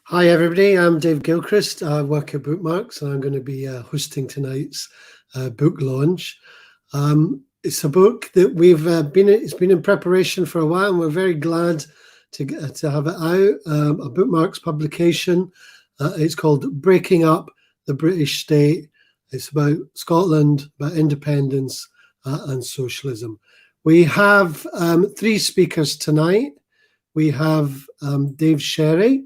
Hi everybody, I'm Dave Gilchrist. I work at Bookmarks and I'm going to be hosting tonight's book launch. It's a book that it's been in preparation for a while and we're very glad to have it out. A Bookmarks publication. It's called Breaking Up the British State. It's about Scotland, about independence and socialism. We have three speakers tonight. We have Dave Sherry.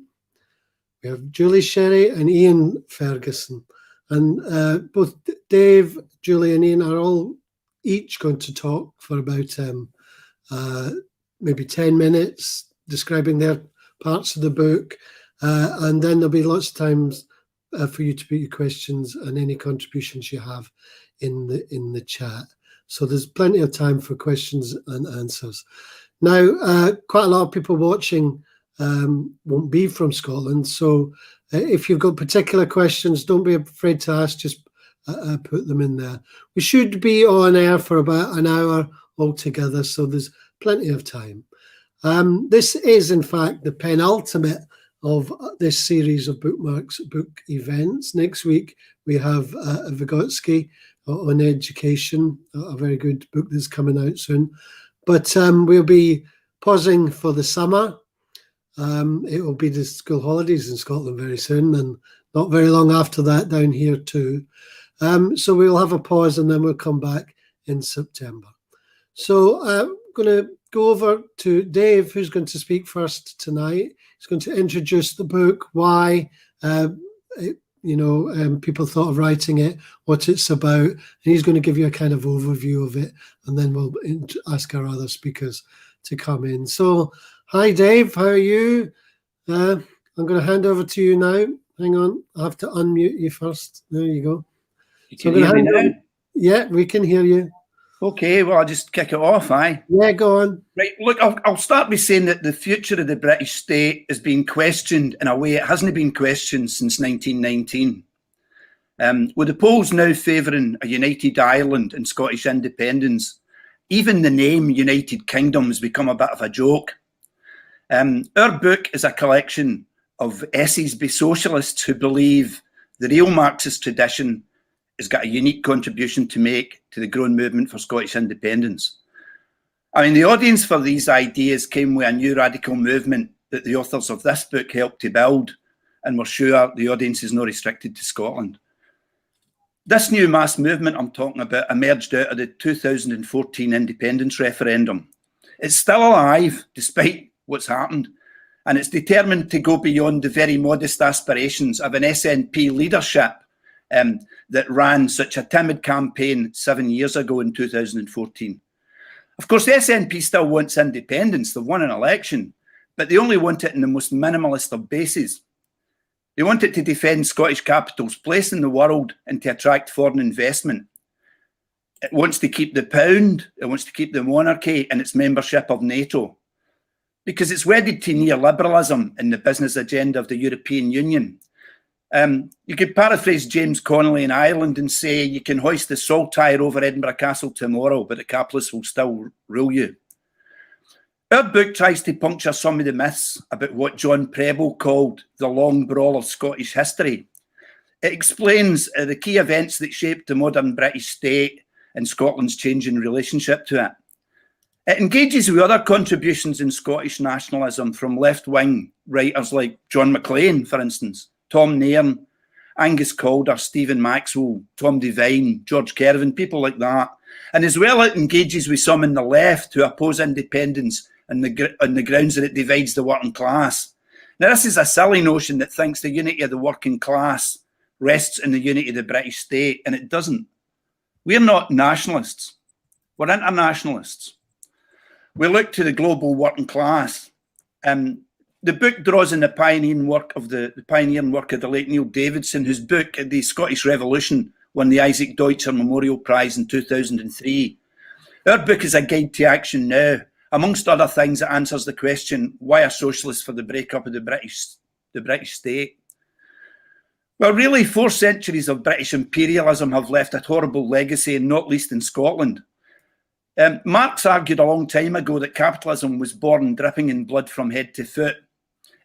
We have Julie Sherry and Ian Ferguson. And both Dave, Julie and Ian are all each going to talk for about maybe 10 minutes describing their parts of the book. And then there'll be lots of times for you to put your questions and any contributions you have in the chat. So there's plenty of time for questions and answers. Now, quite a lot of people watching won't be from Scotland, so if you've got particular questions, don't be afraid to ask, just put them in there. We should be on air for about an hour altogether, so there's plenty of time. This is in fact the penultimate of this series of Bookmarks book events. Next week we have Vygotsky on education, a very good book that's coming out soon, but we'll be pausing for the summer. It will be the school holidays in Scotland very soon, and not very long after that down here too. So we'll have a pause and then we'll come back in September. So I'm going to go over to Dave, who's going to speak first tonight. He's going to introduce the book, why people thought of writing it, what it's about, and he's going to give you a kind of overview of it, and then we'll ask our other speakers to come in. So, hi Dave, how are you? I'm going to hand over to you now. Hang on, I have to unmute you first. There you go. You can hear me now? Yeah, we can hear you. Okay, well, I'll just kick it off, aye? Yeah, go on. Right, look, I'll start by saying that the future of the British state is being questioned in a way it hasn't been questioned since 1919. With the polls now favouring a united Ireland and Scottish independence, even the name United Kingdom has become a bit of a joke. Our book is a collection of essays by socialists who believe the real Marxist tradition has got a unique contribution to make to the growing movement for Scottish independence. I mean, the audience for these ideas came with a new radical movement that the authors of this book helped to build, and we're sure the audience is not restricted to Scotland. This new mass movement I'm talking about emerged out of the 2014 independence referendum. It's still alive, despite what's happened, and it's determined to go beyond the very modest aspirations of an SNP leadership that ran such a timid campaign 7 years ago in 2014. Of course, the SNP still wants independence. They've won an election, but they only want it in the most minimalist of bases. They want it to defend Scottish capital's place in the world and to attract foreign investment. It wants to keep the pound, it wants to keep the monarchy and its membership of NATO, because it's wedded to neoliberalism in the business agenda of the European Union. You could paraphrase James Connolly in Ireland and say you can hoist the saltire over Edinburgh Castle tomorrow, but the capitalists will still rule you. Our book tries to puncture some of the myths about what John Preble called the long brawl of Scottish history. It explains the key events that shaped the modern British state and Scotland's changing relationship to it. It engages with other contributions in Scottish nationalism from left-wing writers like John Maclean, for instance, Tom Nairn, Angus Calder, Stephen Maxwell, Tom Devine, George Kervin, people like that. And as well, it engages with some in the left who oppose independence on the grounds that it divides the working class. Now, this is a silly notion that thinks the unity of the working class rests in the unity of the British state, and it doesn't. We're not nationalists. We're internationalists. We look to the global working class. The book draws on the pioneering work of the late Neil Davidson, whose book, The Scottish Revolution, won the Isaac Deutscher Memorial Prize in 2003. Our book is a guide to action now. Amongst other things, it answers the question, why are socialists for the breakup of the British state? Well, really, 4 centuries of British imperialism have left a horrible legacy, and not least in Scotland. Marx argued a long time ago that capitalism was born dripping in blood from head to foot.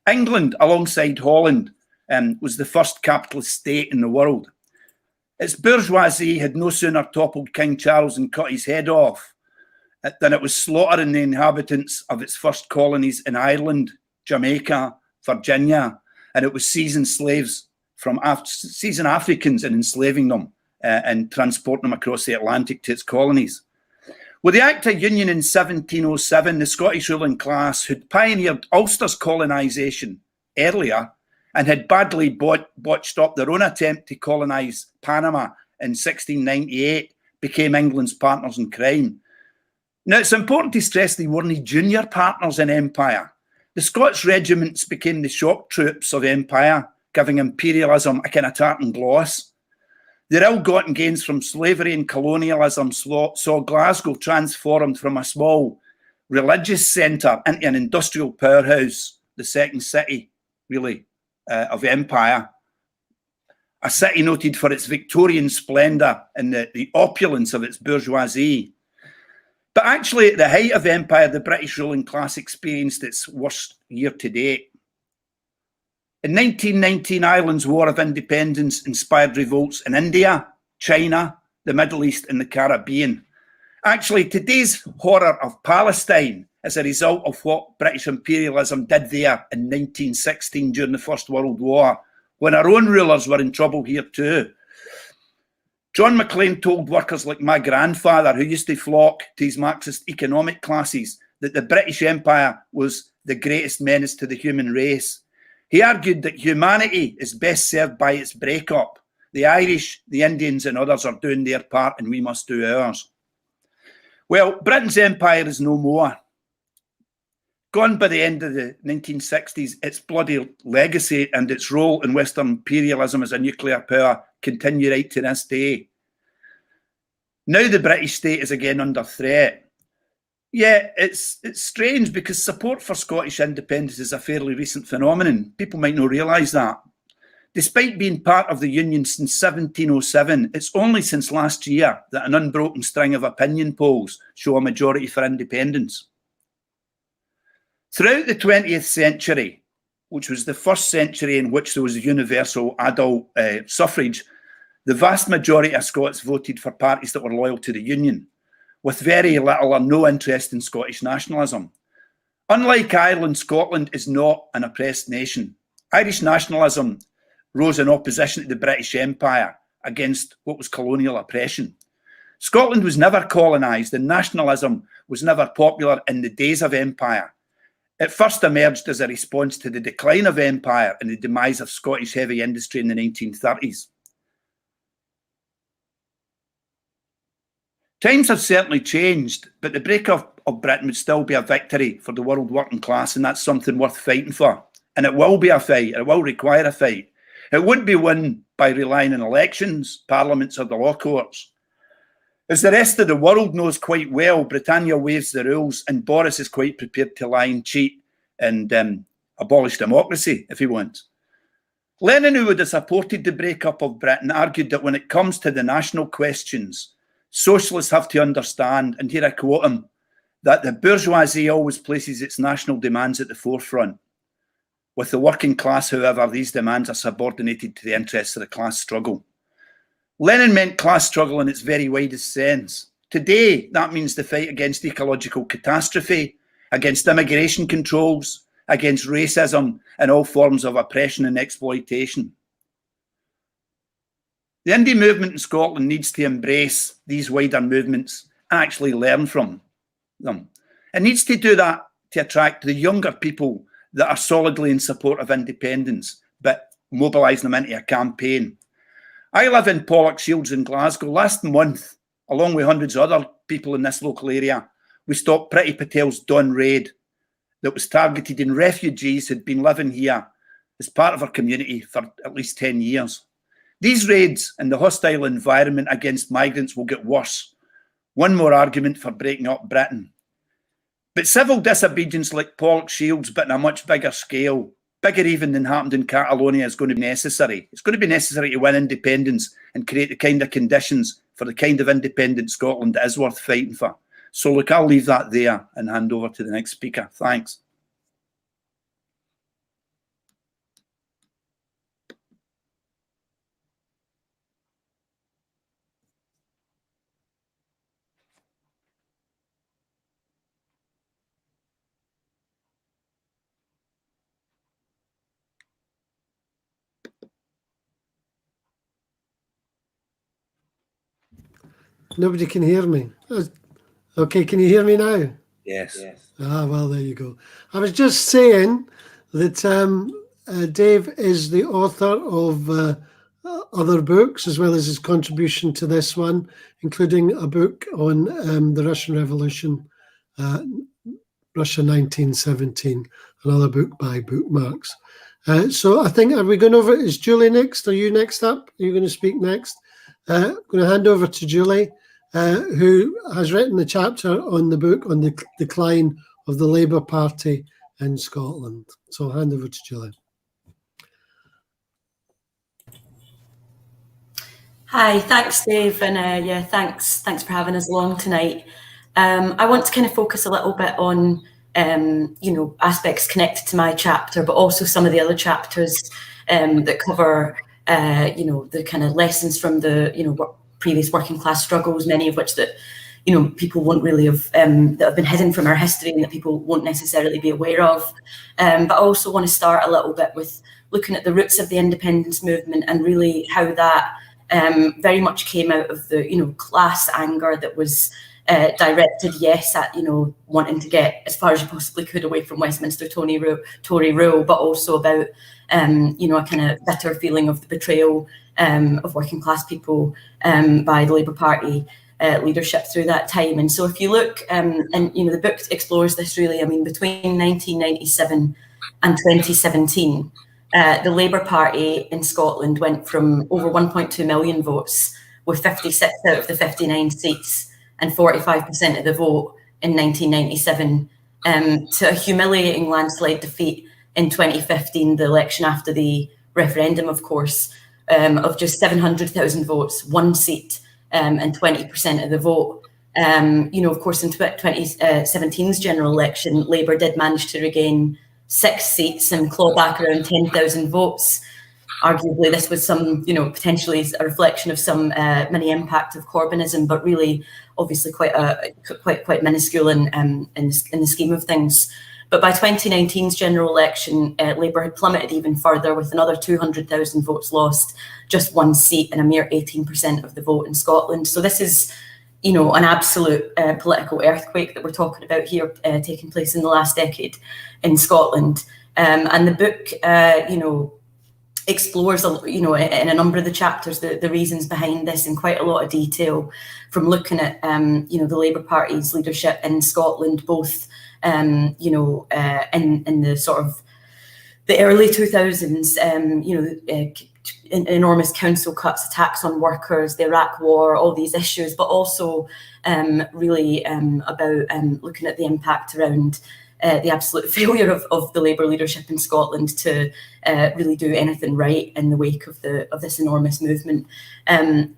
England, alongside Holland, was the first capitalist state in the world. Its bourgeoisie had no sooner toppled King Charles and cut his head off than it was slaughtering the inhabitants of its first colonies in Ireland, Jamaica, Virginia, and it was seizing Africans and enslaving them and transporting them across the Atlantic to its colonies. With the Act of Union in 1707, the Scottish ruling class, who'd pioneered Ulster's colonisation earlier and had badly botched up their own attempt to colonise Panama in 1698, became England's partners in crime. Now, it's important to stress they weren't junior partners in empire. The Scots regiments became the shock troops of empire, giving imperialism a kind of tartan gloss. Their ill-gotten gains from slavery and colonialism saw Glasgow transformed from a small religious centre into an industrial powerhouse, the second city, really, of empire. A city noted for its Victorian splendour and the opulence of its bourgeoisie. But actually, at the height of empire, the British ruling class experienced its worst year to date. In 1919, Ireland's War of Independence inspired revolts in India, China, the Middle East, and the Caribbean. Actually, today's horror of Palestine is a result of what British imperialism did there in 1916 during the First World War, when our own rulers were in trouble here too. John Maclean told workers like my grandfather, who used to flock to his Marxist economic classes, that the British Empire was the greatest menace to the human race. He argued that humanity is best served by its breakup. The Irish, the Indians and others are doing their part and we must do ours. Well, Britain's empire is no more. Gone by the end of the 1960s, its bloody legacy and its role in Western imperialism as a nuclear power continue right to this day. Now the British state is again under threat. Yeah, it's strange because support for Scottish independence is a fairly recent phenomenon. People might not realise that. Despite being part of the Union since 1707, it's only since last year that an unbroken string of opinion polls show a majority for independence. Throughout the 20th century, which was the first century in which there was universal adult suffrage, the vast majority of Scots voted for parties that were loyal to the Union, with very little or no interest in Scottish nationalism. Unlike Ireland, Scotland is not an oppressed nation. Irish nationalism rose in opposition to the British Empire against what was colonial oppression. Scotland was never colonised and nationalism was never popular in the days of empire. It first emerged as a response to the decline of empire and the demise of Scottish heavy industry in the 1930s. Times have certainly changed, but the breakup of Britain would still be a victory for the world working class, and that's something worth fighting for. And it will be a fight, it will require a fight. It would be won by relying on elections, parliaments or the law courts. As the rest of the world knows quite well, Britannia waives the rules and Boris is quite prepared to lie and cheat and abolish democracy if he wants. Lenin, who would have supported the breakup of Britain, argued that when it comes to the national questions, socialists have to understand, and here I quote him, that the bourgeoisie always places its national demands at the forefront. With the working class, however, these demands are subordinated to the interests of the class struggle. Lenin meant class struggle in its very widest sense. Today, that means the fight against ecological catastrophe, against immigration controls, against racism and all forms of oppression and exploitation. The indie movement in Scotland needs to embrace these wider movements and actually learn from them. It needs to do that to attract the younger people that are solidly in support of independence, but mobilising them into a campaign. I live in Pollokshields in Glasgow. Last month, along with hundreds of other people in this local area, we stopped Priti Patel's Dawn raid that was targeted in refugees who'd been living here as part of our community for at least 10 years. These raids and the hostile environment against migrants will get worse. One more argument for breaking up Britain. But civil disobedience like Pollokshields, but on a much bigger scale, bigger even than happened in Catalonia, is going to be necessary. It's going to be necessary to win independence and create the kind of conditions for the kind of independent Scotland that is worth fighting for. So look, I'll leave that there and hand over to the next speaker. Thanks. Nobody can hear me. Okay, can you hear me now? Yes. Ah, well, there you go. I was just saying that Dave is the author of other books, as well as his contribution to this one, including a book on the Russian Revolution, Russia 1917, another book by Bookmarks. So I think, are we going over? Is Julie next? Are you next up? Are you going to speak next? I'm going to hand over to Julie, who has written the chapter on the book on the decline of the Labour Party in Scotland. So I'll hand over to Julie. Hi, thanks, Dave, and yeah, thanks for having us along tonight. I want to kind of focus a little bit on aspects connected to my chapter, but also some of the other chapters that cover the kind of lessons from the previous working class struggles, many of which that people won't really have that have been hidden from our history and that people won't necessarily be aware of. But I also want to start a little bit with looking at the roots of the independence movement and really how that very much came out of the class anger that was directed, yes, at wanting to get as far as you possibly could away from Westminster Tory rule, but also about a kind of bitter feeling of the betrayal of working class people by the Labour Party leadership through that time. And so if you look, and the book explores this really, I mean, between 1997 and 2017, the Labour Party in Scotland went from over 1.2 million votes, with 56 out of the 59 seats and 45% of the vote in 1997, to a humiliating landslide defeat in 2015, the election after the referendum, of course, of just 700,000 votes, one seat, and 20% of the vote. Of course, in 2017's general election, Labour did manage to regain 6 seats and claw back around 10,000 votes. Arguably, this was some, potentially a reflection of some mini impact of Corbynism, but really, obviously, quite minuscule in the scheme of things. But by 2019's general election, Labour had plummeted even further, with another 200,000 votes lost, just one seat, and a mere 18% of the vote in Scotland. So this is, an absolute political earthquake that we're talking about here, taking place in the last decade in Scotland. And the book, explores, in a number of the chapters, the reasons behind this in quite a lot of detail, from looking at, the Labour Party's leadership in Scotland, both, in the sort of the early 2000s, enormous council cuts, attacks on workers, the Iraq War, all these issues, but also really about looking at the impact around the absolute failure of the Labour leadership in Scotland to really do anything right in the wake of this enormous movement.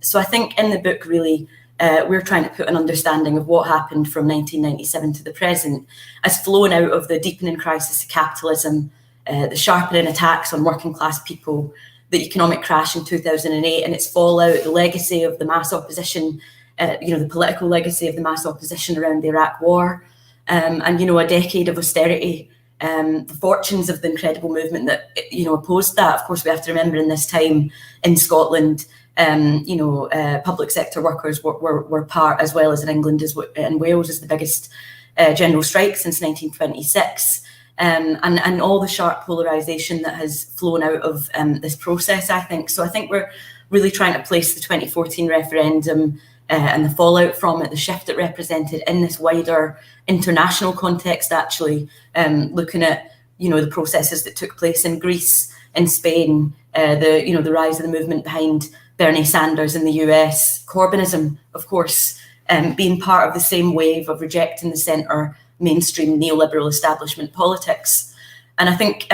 So I think in the book, really, we're trying to put an understanding of what happened from 1997 to the present as flown out of the deepening crisis of capitalism, the sharpening attacks on working class people, the economic crash in 2008 and its fallout, the legacy of the mass opposition, the political legacy of the mass opposition around the Iraq War, and a decade of austerity, the fortunes of the incredible movement that opposed that. Of course, we have to remember in this time in Scotland, public sector workers were part, as well as in England and Wales, as the biggest general strike since 1926. And all the sharp polarisation that has flown out of this process, I think. So I think we're really trying to place the 2014 referendum and the fallout from it, the shift it represented, in this wider international context, actually, looking at, the processes that took place in Greece, in Spain, the rise of the movement behind Bernie Sanders in the US, Corbynism, of course, being part of the same wave of rejecting the centre mainstream neoliberal establishment politics. And I think,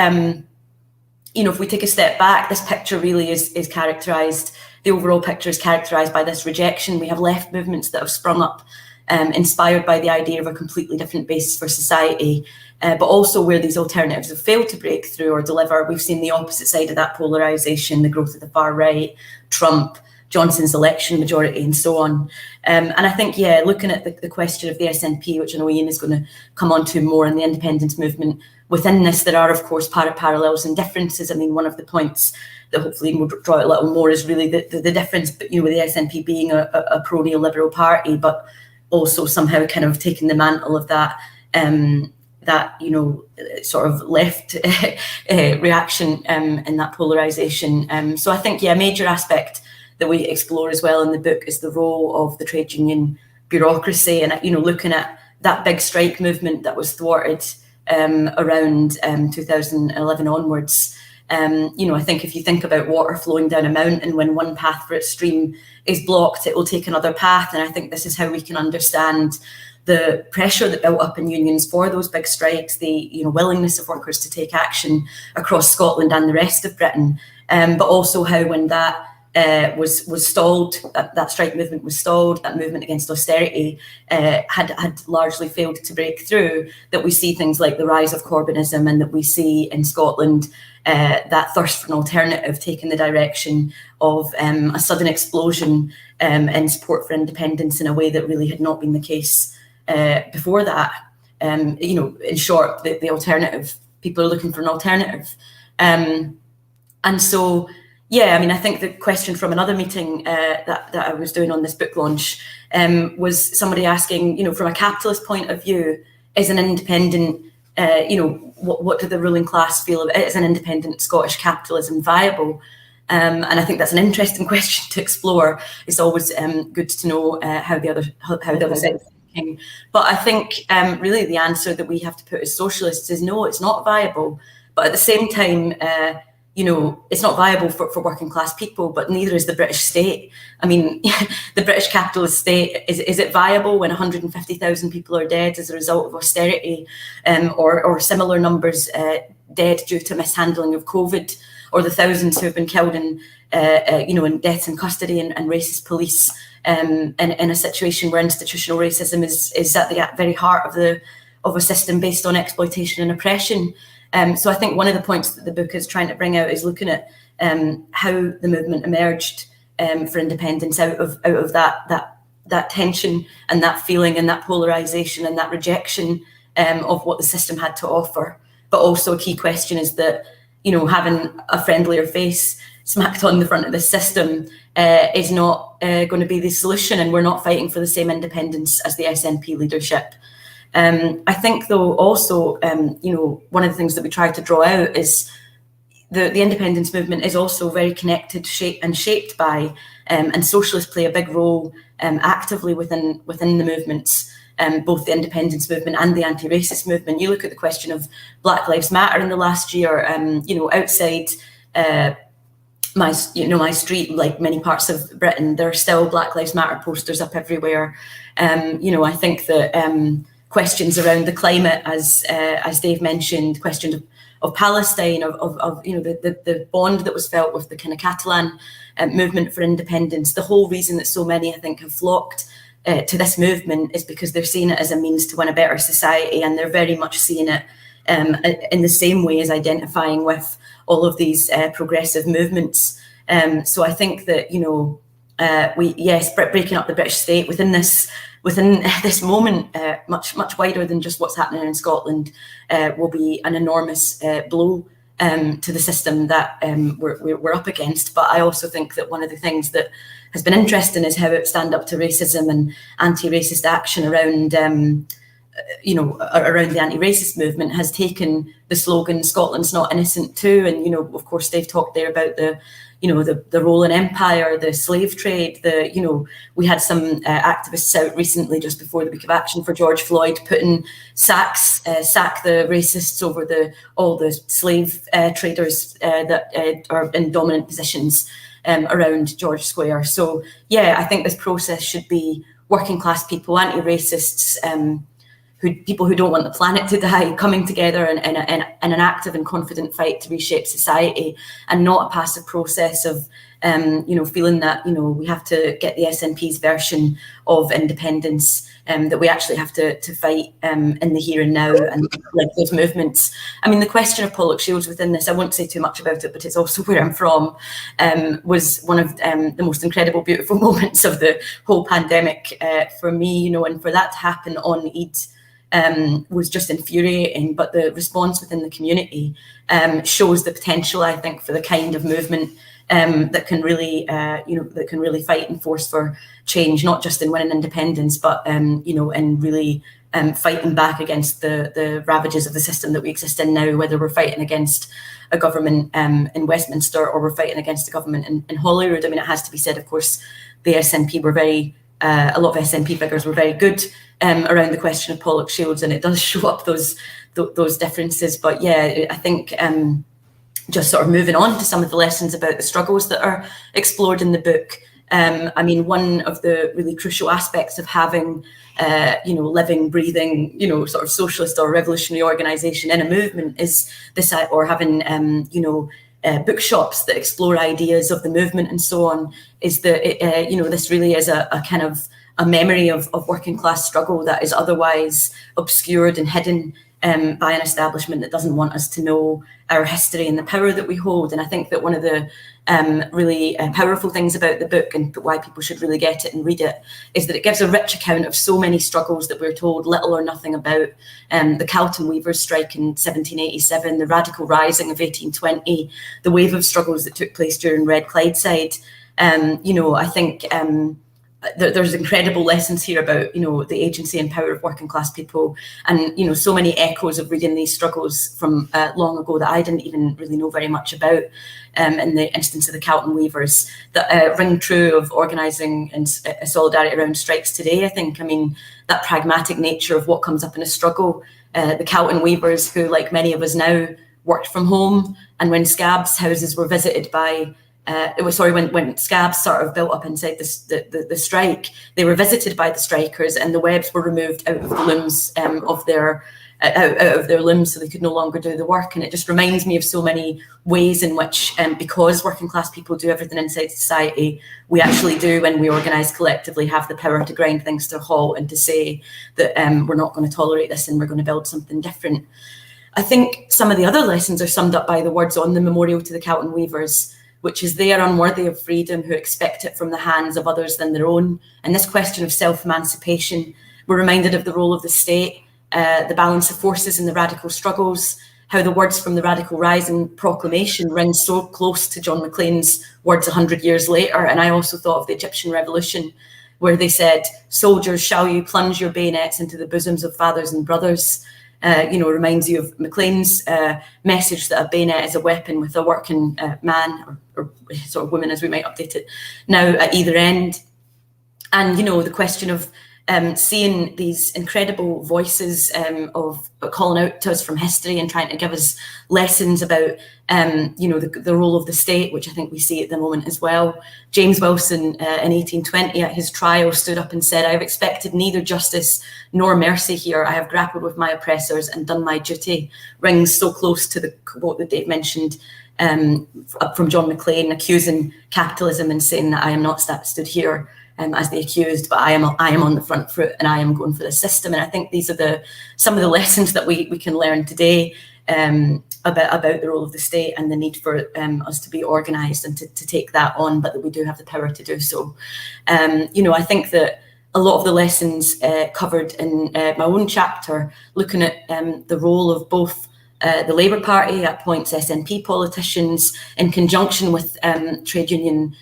if we take a step back, this picture really is characterised, the overall picture is characterised by this rejection. We have left movements that have sprung up, inspired by the idea of a completely different basis for society, but also where these alternatives have failed to break through or deliver. We've seen the opposite side of that polarisation, the growth of the far right, Trump, Johnson's election majority and so on. And I think, yeah, looking at the question of the SNP, which I know Ian is going to come on to more, in the independence movement, within this, there are, of course, parallels and differences. I mean, one of the points that hopefully we'll draw out a little more is really the difference, with the SNP being a pro-neoliberal party, but also somehow kind of taking the mantle of that, sort of left reaction in that polarisation. So I think, yeah, a major aspect that we explore as well in the book is the role of the trade union bureaucracy, and looking at that big strike movement that was thwarted around 2011 onwards. I think if you think about water flowing down a mountain, when one path for its stream is blocked, it will take another path. And I think this is how we can understand the pressure that built up in unions for those big strikes, the willingness of workers to take action across Scotland and the rest of Britain, but also how when that was stalled, that strike movement was stalled, that movement against austerity had largely failed to break through, that we see things like the rise of Corbynism, and that we see in Scotland that thirst for an alternative taking the direction of a sudden explosion in support for independence in a way that really had not been the case before that. In short, the alternative, people are looking for an alternative. And so, yeah, I mean, I think the question from another meeting that I was doing on this book launch was somebody asking, from a capitalist point of view, is an independent, what do the ruling class feel of it? Is an independent Scottish capitalism viable? And I think that's an interesting question to explore. It's always good to know how the other side is thinking. But I think really the answer that we have to put as socialists is no, it's not viable. But at the same time, it's not viable for working class people, but neither is the British state. I mean, the British capitalist state, is it viable when 150,000 people are dead as a result of austerity, or similar numbers dead due to mishandling of COVID, or the thousands who have been killed in deaths in custody and racist police, in a situation where institutional racism is at the very heart of a system based on exploitation and oppression. So I think one of the points that the book is trying to bring out is looking at how the movement emerged for independence out of that tension and that feeling and that polarisation and that rejection of what the system had to offer. But also a key question is that, having a friendlier face smacked on the front of the system is not going to be the solution, and we're not fighting for the same independence as the SNP leadership. I think, though, also, one of the things that we try to draw out is the independence movement is also very connected, shaped by, and socialists play a big role actively within the movements, both the independence movement and the anti-racist movement. You look at the question of Black Lives Matter in the last year, outside my street, like many parts of Britain, there are still Black Lives Matter posters up everywhere. I think that questions around the climate, as Dave mentioned, questions of Palestine, of the bond that was felt with the kind of Catalan movement for independence. The whole reason that so many, I think, have flocked to this movement is because they're seeing it as a means to win a better society, and they're very much seeing it in the same way as identifying with all of these progressive movements. So I think that breaking up the British state within this moment, much wider than just what's happening in Scotland, will be an enormous blow to the system that we're up against. But I also think that one of the things that has been interesting is how it Stand Up to Racism and anti-racist action around the anti-racist movement has taken the slogan "Scotland's not innocent" too. And of course, they've talked there about the role in empire, the slave trade. We had some activists out recently, just before the week of action for George Floyd, putting sack the racists over all the slave traders that are in dominant positions around George Square. So yeah, I think this process should be working class people, anti-racists, people who don't want the planet to die, coming together in an active and confident fight to reshape society, and not a passive process of feeling that we have to get the SNP's version of independence that we actually have to fight in the here and now and like those movements. I mean, the question of Pollock Shields within this, I won't say too much about it, but it's also where I'm from, was one of the most incredible, beautiful moments of the whole pandemic for me, you know, and for that to happen on Eid was just infuriating. But the response within the community shows the potential, I think, for the kind of movement that can really, that can really fight and force for change, not just in winning independence, but in really fighting back against the ravages of the system that we exist in now. Whether we're fighting against a government in Westminster or we're fighting against a government in Holyrood. I mean, it has to be said, of course, the SNP were a lot of SNP figures were very good around the question of Pollock Shields, and it does show up those differences. But yeah, I think. Just sort of moving on to some of the lessons about the struggles that are explored in the book. I mean, one of the really crucial aspects of having, living, breathing, sort of socialist or revolutionary organisation in a movement is this, or having, bookshops that explore ideas of the movement and so on, is that, this really is a kind of a memory of working class struggle that is otherwise obscured and hidden by an establishment that doesn't want us to know our history and the power that we hold. And I think that one of the really powerful things about the book, and why people should really get it and read it, is that it gives a rich account of so many struggles that we're told little or nothing about. The Calton Weavers' strike in 1787, the Radical Rising of 1820, the wave of struggles that took place during Red Clydeside. I think there's incredible lessons here about, the agency and power of working class people, and, so many echoes of reading these struggles from long ago that I didn't even really know very much about, in the instance of the Calton Weavers, that ring true of organising and solidarity around strikes today, I think. I mean, that pragmatic nature of what comes up in a struggle, the Calton Weavers, who, like many of us now, worked from home, and when Scabs' houses were visited by when Scabs sort of built up inside the strike, they were visited by the strikers, and the webs were removed out of the looms of their limbs, so they could no longer do the work. And it just reminds me of so many ways in which, because working class people do everything inside society, we actually do, when we organise collectively, have the power to grind things to a halt and to say that we're not going to tolerate this and we're going to build something different. I think some of the other lessons are summed up by the words on the memorial to the Calton Weavers, which is they are unworthy of freedom who expect it from the hands of others than their own. And this question of self-emancipation, we're reminded of the role of the state, the balance of forces in the radical struggles, how the words from the Radical Rising proclamation ring so close to John Maclean's words 100 years later. And I also thought of the Egyptian Revolution, where they said, "Soldiers, shall you plunge your bayonets into the bosoms of fathers and brothers?" Reminds you of Maclean's message that a bayonet is a weapon with a working man or sort of woman, as we might update it now, at either end. And, the question of seeing these incredible voices of calling out to us from history and trying to give us lessons about, the role of the state, which I think we see at the moment as well. James Wilson in 1820 at his trial stood up and said, "I have expected neither justice nor mercy here. I have grappled with my oppressors and done my duty." Rings so close to the quote that Dave mentioned from John Maclean, accusing capitalism and saying that I am not stood here as the accused, but I am on the front foot and I am going for the system. And I think these are some of the lessons that we can learn today about the role of the state and the need for us to be organised and to take that on, but that we do have the power to do so. I think that a lot of the lessons covered in my own chapter, looking at the role of both the Labour Party, at points SNP politicians, in conjunction with trade union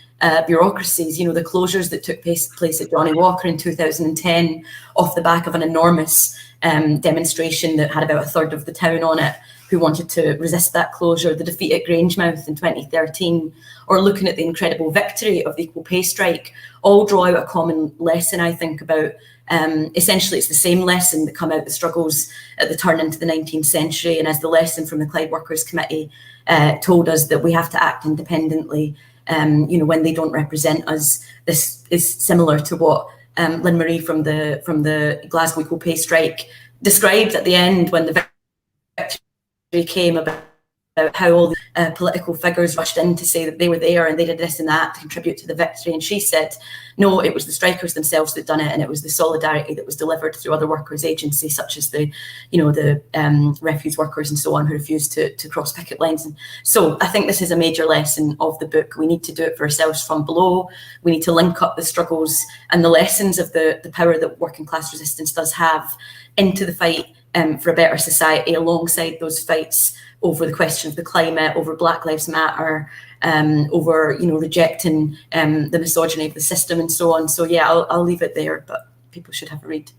bureaucracies, the closures that took place at Johnny Walker in 2010 off the back of an enormous demonstration that had about a third of the town on it who wanted to resist that closure, the defeat at Grangemouth in 2013, or looking at the incredible victory of the equal pay strike, all draw out a common lesson, I think, about essentially it's the same lesson that come out the struggles at the turn into the 19th century, and as the lesson from the Clyde Workers' Committee told us, that we have to act independently when they don't represent us. This is similar to what Lynn Marie from the Glasgow equal pay strike described at the end, when the victory came, about how all the political figures rushed in to say that they were there and they did this and that to contribute to the victory. And she said, no, it was the strikers themselves that done it, and it was the solidarity that was delivered through other workers' agencies, such as the refuse workers and so on, who refused to cross picket lines. And so I think this is a major lesson of the book. We need to do it for ourselves from below. We need to link up the struggles and the lessons of the power that working class resistance does have into the fight for a better society, alongside those fights over the question of the climate, over Black Lives Matter, over rejecting the misogyny of the system and so on. So yeah, I'll leave it there, but people should have a read.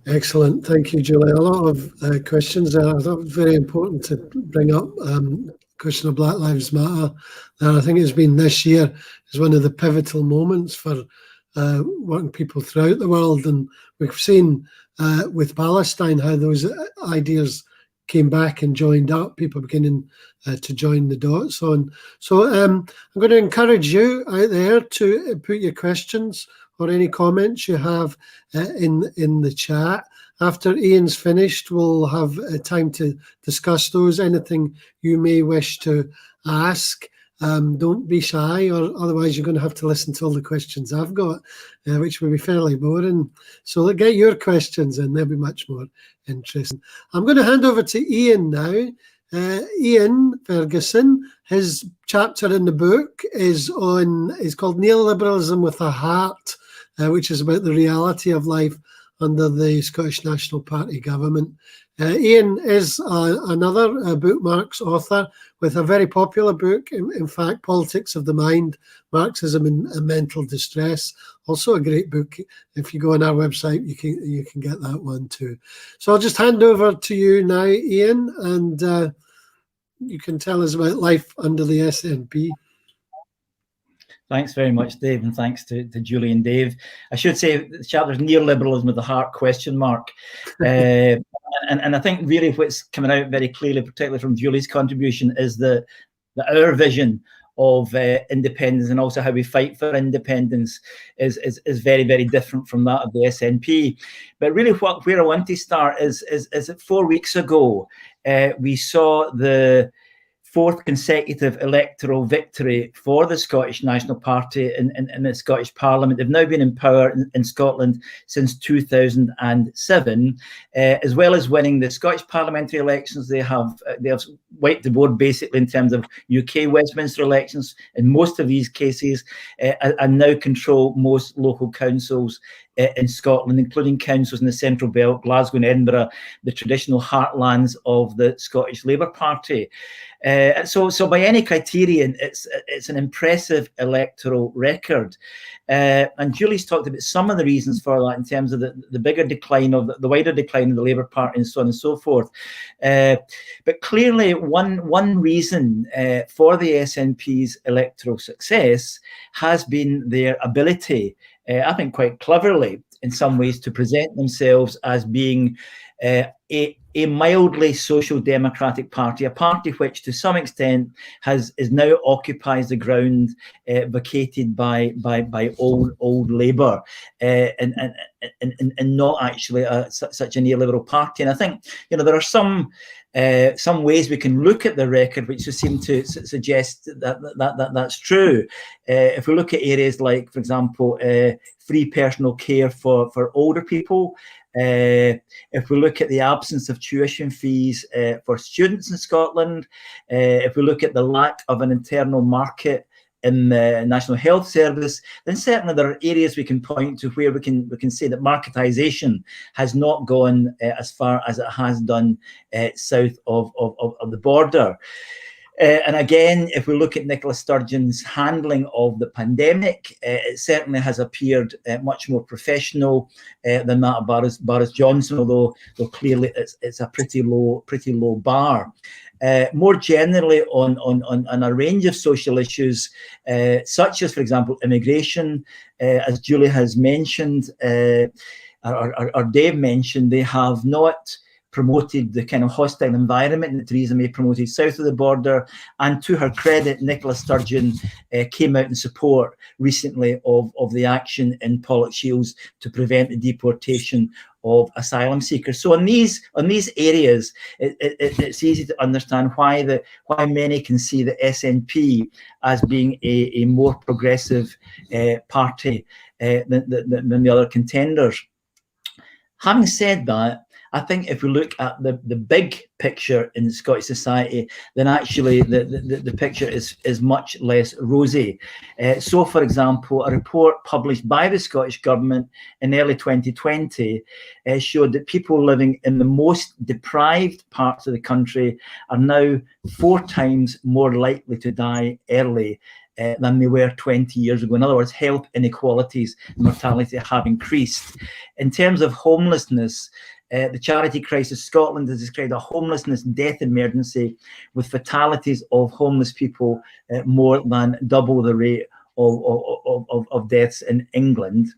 Excellent, thank you, Julie. A lot of questions there. I thought it was very important to bring up the question of Black Lives Matter. And I think it's been this year is one of the pivotal moments for working people throughout the world, and we've seen with Palestine how those ideas came back and joined up, people beginning to join the dots on. So I'm going to encourage you out there to put your questions or any comments you have in the chat. After Ian's finished, we'll have time to discuss those. Anything you may wish to ask, don't be shy, or otherwise you're going to have to listen to all the questions I've got, which will be fairly boring. So get your questions and they'll be much more interesting. I'm going to hand over to Ian now. Ian Ferguson, his chapter in the book is called Neoliberalism with a Heart, which is about the reality of life under the Scottish National Party government. Ian is another bookmarks author with a very popular book, in fact, Politics of the Mind, Marxism and Mental Distress. Also a great book. If you go on our website, you can get that one too. So I'll just hand over to you now, Ian, and you can tell us about life under the SNP. Thanks very much, Dave, and thanks to Julie and Dave. I should say the chapter is Neoliberalism with a Heart ? And I think really what's coming out very clearly, particularly from Julie's contribution, is that our vision of independence and also how we fight for independence is very, very different from that of the SNP. But really where I want to start is that 4 weeks ago, we saw the fourth consecutive electoral victory for the Scottish National Party in the Scottish Parliament. They've now been in power in Scotland since 2007, as well as winning the Scottish parliamentary elections. They have wiped the board basically in terms of UK Westminster elections in most of these cases, and now control most local councils in Scotland, including councils in the Central Belt, Glasgow and Edinburgh, the traditional heartlands of the Scottish Labour Party. So by any criterion, it's an impressive electoral record. And Julie's talked about some of the reasons for that in terms of the bigger decline of the wider decline of the Labour Party and so on and so forth. But clearly one reason for the SNP's electoral success has been their ability, I think quite cleverly in some ways, to present themselves as being a mildly social democratic party, a party which to some extent is now occupies the ground vacated by old Labour, and not actually such a neoliberal party. And I think there are some ways we can look at the record which seem to suggest that's true. If we look at areas like, for example, free personal care for older people, if we look at the absence of tuition fees for students in Scotland, if we look at the lack of an internal market in the National Health Service, then certainly there are areas we can point to where we can say that marketisation has not gone as far as it has done south of the border. And again, if we look at Nicola Sturgeon's handling of the pandemic, it certainly has appeared much more professional than that of Boris Johnson, although clearly it's a pretty low bar. More generally on a range of social issues, such as, for example, immigration, as Julie has mentioned, or Dave mentioned, they have not promoted the kind of hostile environment that Theresa May promoted south of the border. And to her credit, Nicola Sturgeon came out in support recently of the action in Pollock Shields to prevent the deportation of asylum seekers. So on these areas, it's easy to understand why many can see the SNP as being a more progressive party than the other contenders. Having said that, I think if we look at the big picture in Scottish society, then actually the picture is much less rosy. So, for example, a report published by the Scottish Government in early 2020 showed that people living in the most deprived parts of the country are now 4 times more likely to die early than they were 20 years ago. In other words, health inequalities and mortality have increased. In terms of homelessness, the charity Crisis Scotland has described a homelessness death emergency with fatalities of homeless people more than double the rate of deaths in England.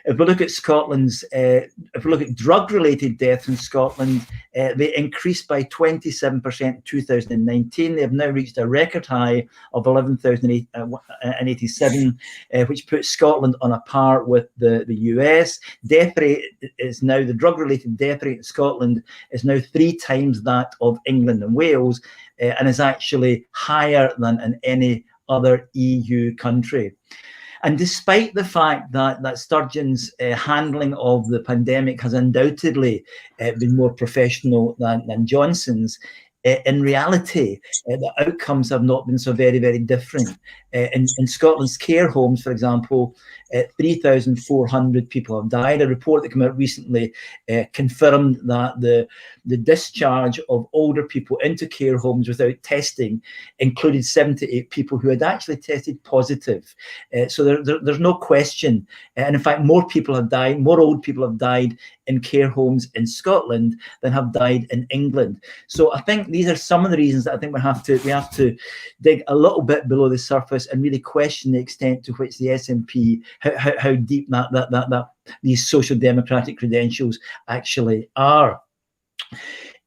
If we look at Scotland's, if we look at drug-related deaths in Scotland, they increased by 27% in 2019. They have now reached a record high of 11,087, which puts Scotland on a par with the US. Death rate is now, the drug-related death rate in Scotland is now 3 times that of England and Wales, and is actually higher than in any other EU country. And despite the fact that Sturgeon's handling of the pandemic has undoubtedly been more professional than Johnson's, in reality, the outcomes have not been so very, very different. In Scotland's care homes, for example, 3,400 people have died. A report that came out recently confirmed that the discharge of older people into care homes without testing included 78 people who had actually tested positive. So there's no question. And in fact, more people have died, more old people have died in care homes in Scotland than have died in England. So I think these are some of the reasons that I think we have to dig a little bit below the surface and really question the extent to which the SNP, how deep that these social democratic credentials actually are.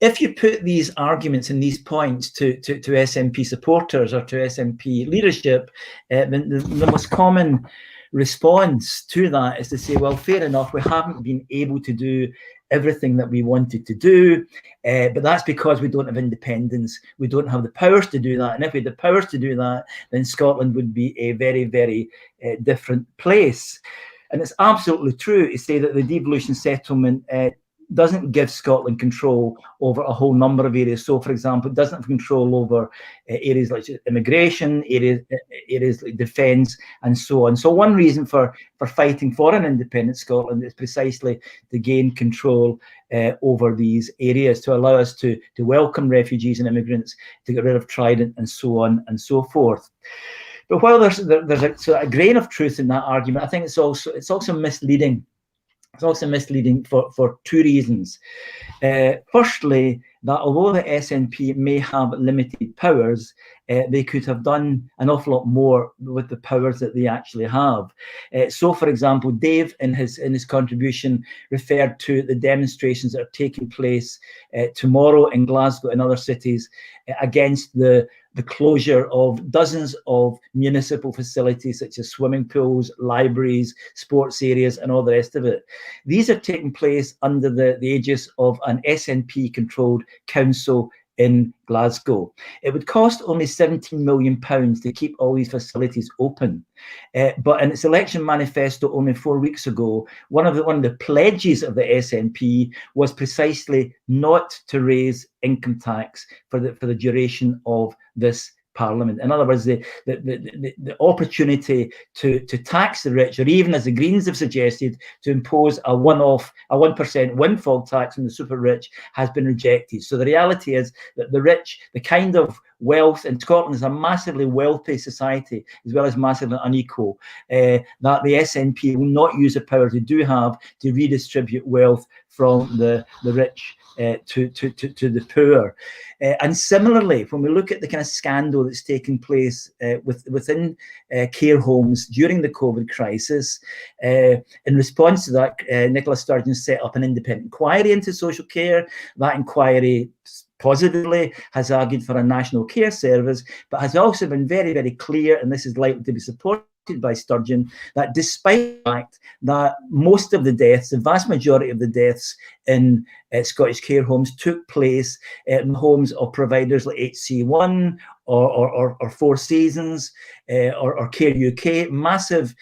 If you put these arguments and these points to SNP supporters or to SNP leadership, then the most common response to that is to say, well, fair enough, we haven't been able to do everything that we wanted to do, but that's because we don't have independence. We don't have the powers to do that. And if we had the powers to do that, then Scotland would be a very, very different place. And it's absolutely true to say that the devolution settlement doesn't give Scotland control over a whole number of areas. So, for example, it doesn't have control over areas like immigration, areas like defence, and so on. So one reason for fighting for an independent Scotland is precisely to gain control over these areas, to allow us to welcome refugees and immigrants, to get rid of Trident, and so on and so forth. But while there's a grain of truth in that argument, I think it's also misleading. It's also misleading for 2 reasons. Firstly, that although the SNP may have limited powers, they could have done an awful lot more with the powers that they actually have. So, for example, Dave, in his contribution, referred to the demonstrations that are taking place tomorrow in Glasgow and other cities against the closure of dozens of municipal facilities such as swimming pools, libraries, sports areas, and all the rest of it. These are taking place under the aegis of an SNP-controlled council in Glasgow. It would cost only £17 million to keep all these facilities open. But in its election manifesto only 4 weeks ago, one of the pledges of the SNP was precisely not to raise income tax for the duration of this Parliament. In other words, the opportunity to tax the rich, or even, as the Greens have suggested, to impose a 1% windfall tax on the super rich, has been rejected. So the reality is that the rich, the kind of wealth, and Scotland is a massively wealthy society as well as massively unequal, that the SNP will not use the power they do have to redistribute wealth from the rich to the poor. And similarly, when we look at the kind of scandal that's taken place within care homes during the COVID crisis, in response to that, Nicola Sturgeon set up an independent inquiry into social care. That inquiry positively has argued for a national care service, but has also been very, very clear, and this is likely to be supported by Sturgeon, that despite the fact that most of the deaths, the vast majority of the deaths in Scottish care homes took place in homes of providers like HC1 or Four Seasons or Care UK, massive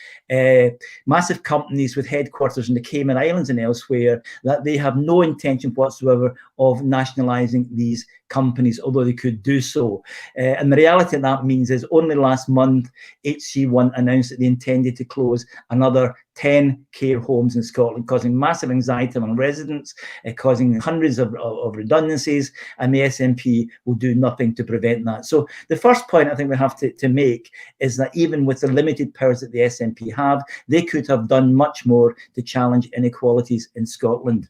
companies with headquarters in the Cayman Islands and elsewhere, that they have no intention whatsoever of nationalising these companies, although they could do so. And the reality of that means is only last month, HC1 announced that they intended to close another 10 care homes in Scotland, causing massive anxiety among residents, causing hundreds of redundancies, and the SNP will do nothing to prevent that. So the first point I think we have to make is that even with the limited powers that the SNP have, they could have done much more to challenge inequalities in Scotland.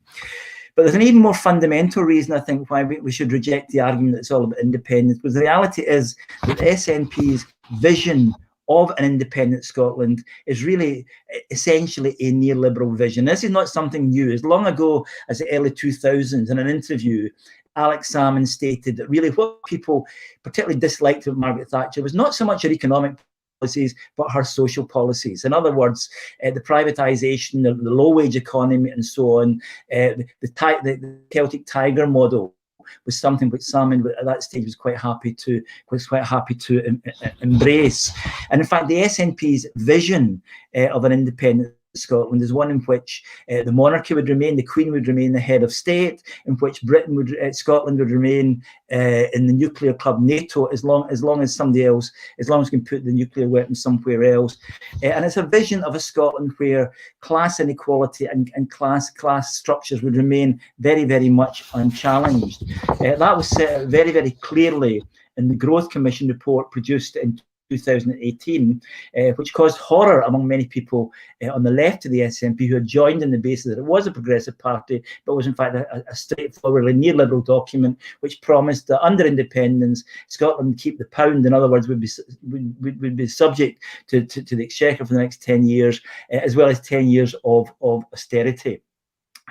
But there's an even more fundamental reason, I think, why we should reject the argument that it's all about independence, because the reality is that SNP's vision of an independent Scotland is really essentially a neoliberal vision. This is not something new. As long ago as the early 2000s, in an interview, Alex Salmond stated that really what people particularly disliked about Margaret Thatcher was not so much her economic policies, but her social policies. In other words, the privatisation, the low-wage economy, and so on, the Celtic Tiger model was something which Salmond at that stage was quite happy to embrace. And in fact, the SNP's vision of an independent Scotland is one in which the monarchy would remain, the Queen would remain the head of state, in which Scotland would remain in the nuclear club NATO as long as somebody else, as long as we can put the nuclear weapons somewhere else. And it's a vision of a Scotland where class inequality and class structures would remain very, very much unchallenged. That was set out very, very clearly in the Growth Commission report produced in 2018, which caused horror among many people on the left of the SNP, who had joined on the basis that it was a progressive party, but was in fact a straightforwardly neoliberal document which promised that under independence, Scotland would keep the pound. In other words, would be subject to the Exchequer for the next 10 years, as well as 10 years of austerity.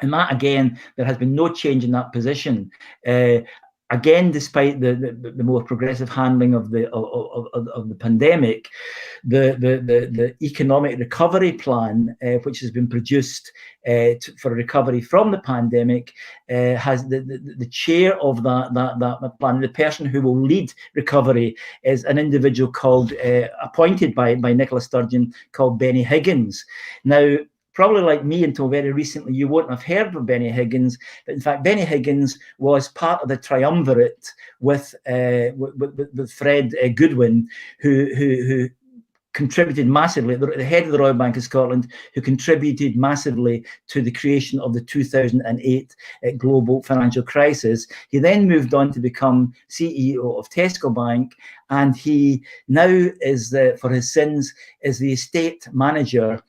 And that, again, there has been no change in that position. Again, despite the more progressive handling of the pandemic, the economic recovery plan, which has been produced for recovery from the pandemic, has the chair of that plan, the person who will lead recovery, is an individual called appointed by Nicola Sturgeon, called Benny Higgins. Now, probably like me, until very recently, you won't have heard of Benny Higgins. But in fact, Benny Higgins was part of the triumvirate with Fred Goodwin, who contributed massively, the head of the Royal Bank of Scotland, who contributed massively to the creation of the 2008 global financial crisis. He then moved on to become CEO of Tesco Bank, and he now is, for his sins, is the estate manager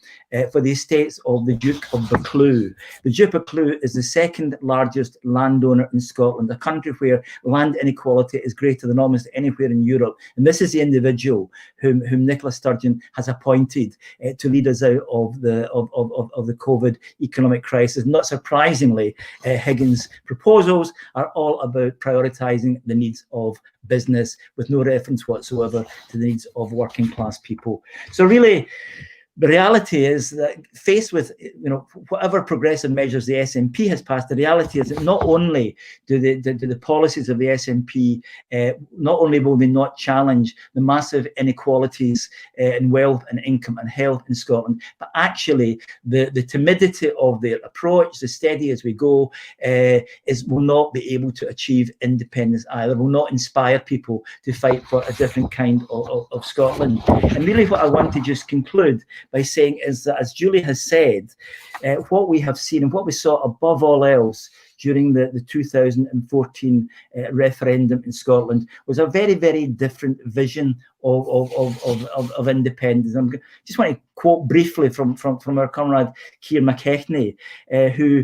for the estates of the Duke of Buccleuch. The Duke of Buccleuch is the second largest landowner in Scotland, a country where land inequality is greater than almost anywhere in Europe. And this is the individual whom Nicola Sturgeon has appointed to lead us out of the COVID economic crisis. Not surprisingly, Higgins' proposals are all about prioritising the needs of business, with no reference whatsoever to the needs of working class people. So really, the reality is that faced with whatever progressive measures the SNP has passed, the reality is that not only do the policies of the SNP, not only will they not challenge the massive inequalities in wealth and income and health in Scotland, but actually the timidity of their approach, the steady as we go, will not be able to achieve independence either, will not inspire people to fight for a different kind of Scotland. And really what I want to just conclude by saying is that, as Julie has said, what we have seen and what we saw above all else during the 2014 referendum in Scotland was a very, very different vision of independence. I just want to quote briefly from our comrade Ciara McKechnie, who,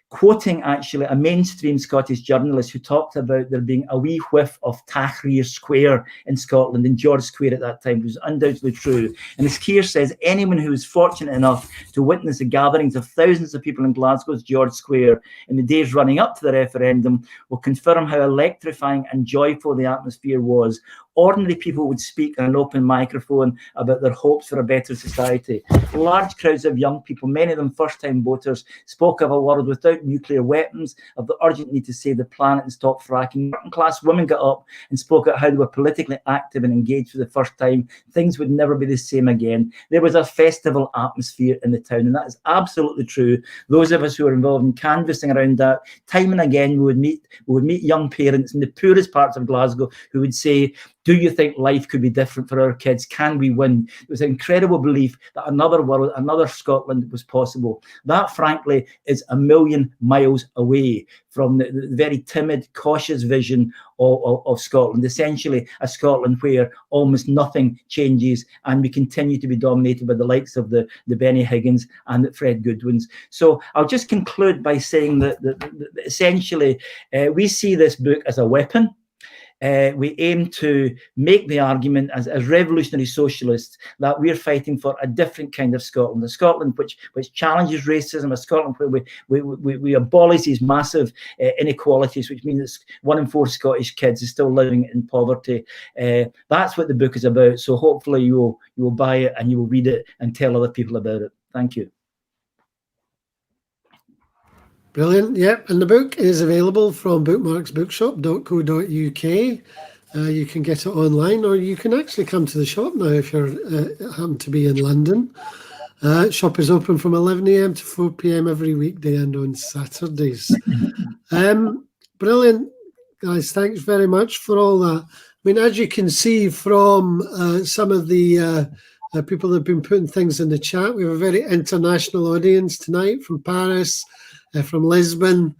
quoting actually a mainstream Scottish journalist who talked about there being a wee whiff of Tahrir Square in Scotland, in George Square at that time, which was undoubtedly true. And as Ciara says, anyone who was fortunate enough to witness the gatherings of thousands of people in Glasgow's George Square in the days running up to the referendum will confirm how electrifying and joyful the atmosphere was. ordinary people would speak on an open microphone about their hopes for a better society. Large crowds of young people, many of them first-time voters, spoke of a world without nuclear weapons, of the urgent need to save the planet and stop fracking. Working-class women got up and spoke about how they were politically active and engaged for the first time. Things would never be the same again. There was a festival atmosphere in the town, and that is absolutely true. Those of us who were involved in canvassing around that, time and again, we would meet young parents in the poorest parts of Glasgow who would say, do you think life could be different for our kids? Can we win? It was an incredible belief that another world, another Scotland was possible. That, frankly, is a million miles away from the very timid, cautious vision of Scotland, essentially a Scotland where almost nothing changes and we continue to be dominated by the likes of the Benny Higgins and the Fred Goodwins. So I'll just conclude by saying that essentially we see this book as a weapon. We aim to make the argument as revolutionary socialists that we're fighting for a different kind of Scotland, a Scotland which challenges racism, a Scotland where we abolish these massive inequalities, which means that 1 in 4 Scottish kids is still living in poverty. That's what the book is about. So hopefully you will buy it and you will read it and tell other people about it. Thank you. Brilliant. Yep. And the book is available from bookmarksbookshop.co.uk. You can get it online, or you can actually come to the shop now if you happen to be in London. Shop is open from 11 a.m. to 4 p.m. every weekday and on Saturdays. Brilliant, guys. Thanks very much for all that. I mean, as you can see from some of the people that have been putting things in the chat, we have a very international audience tonight from Paris, from Lisbon,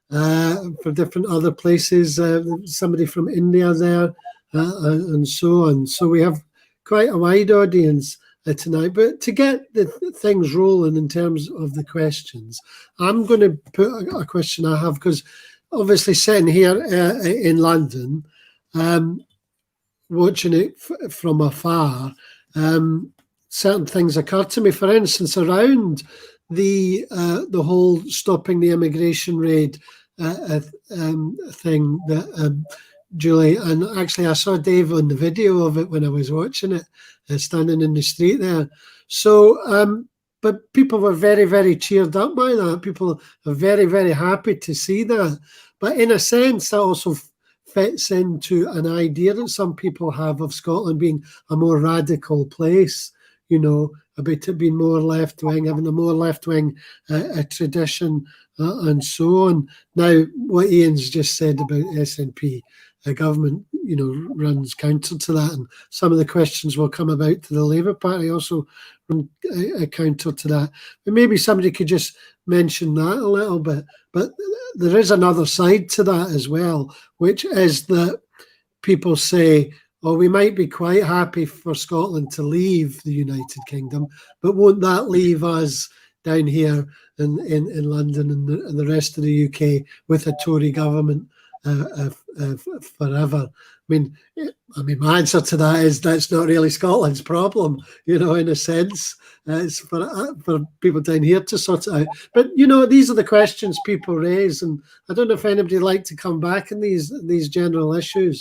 from different other places, somebody from India there, and so on. So we have quite a wide audience tonight. But to get the things rolling in terms of the questions, I'm going to put a question I have, because obviously sitting here in London, watching it from afar, certain things occur to me. For instance, around the whole stopping the immigration raid thing that Julie, and actually I saw Dave on the video of it when I was watching it, standing in the street there. So, but people were very, very cheered up by that. People are very, very happy to see that. But in a sense, that also fits into an idea that some people have of Scotland being a more radical place, you know, about it being more left-wing, having a more left-wing tradition, and so on. Now, what Ian's just said about SNP government, you know, runs counter to that, and some of the questions will come about to the Labour Party also run counter to that. But maybe somebody could just mention that a little bit. But there is another side to that as well, which is that people say, oh, we might be quite happy for Scotland to leave the United Kingdom, but won't that leave us down here in London and the rest of the UK with a Tory government forever? I mean, my answer to that is that's not really Scotland's problem, you know, in a sense. It's for people down here to sort it out. But, you know, these are the questions people raise, and I don't know if anybody would like to come back in these general issues.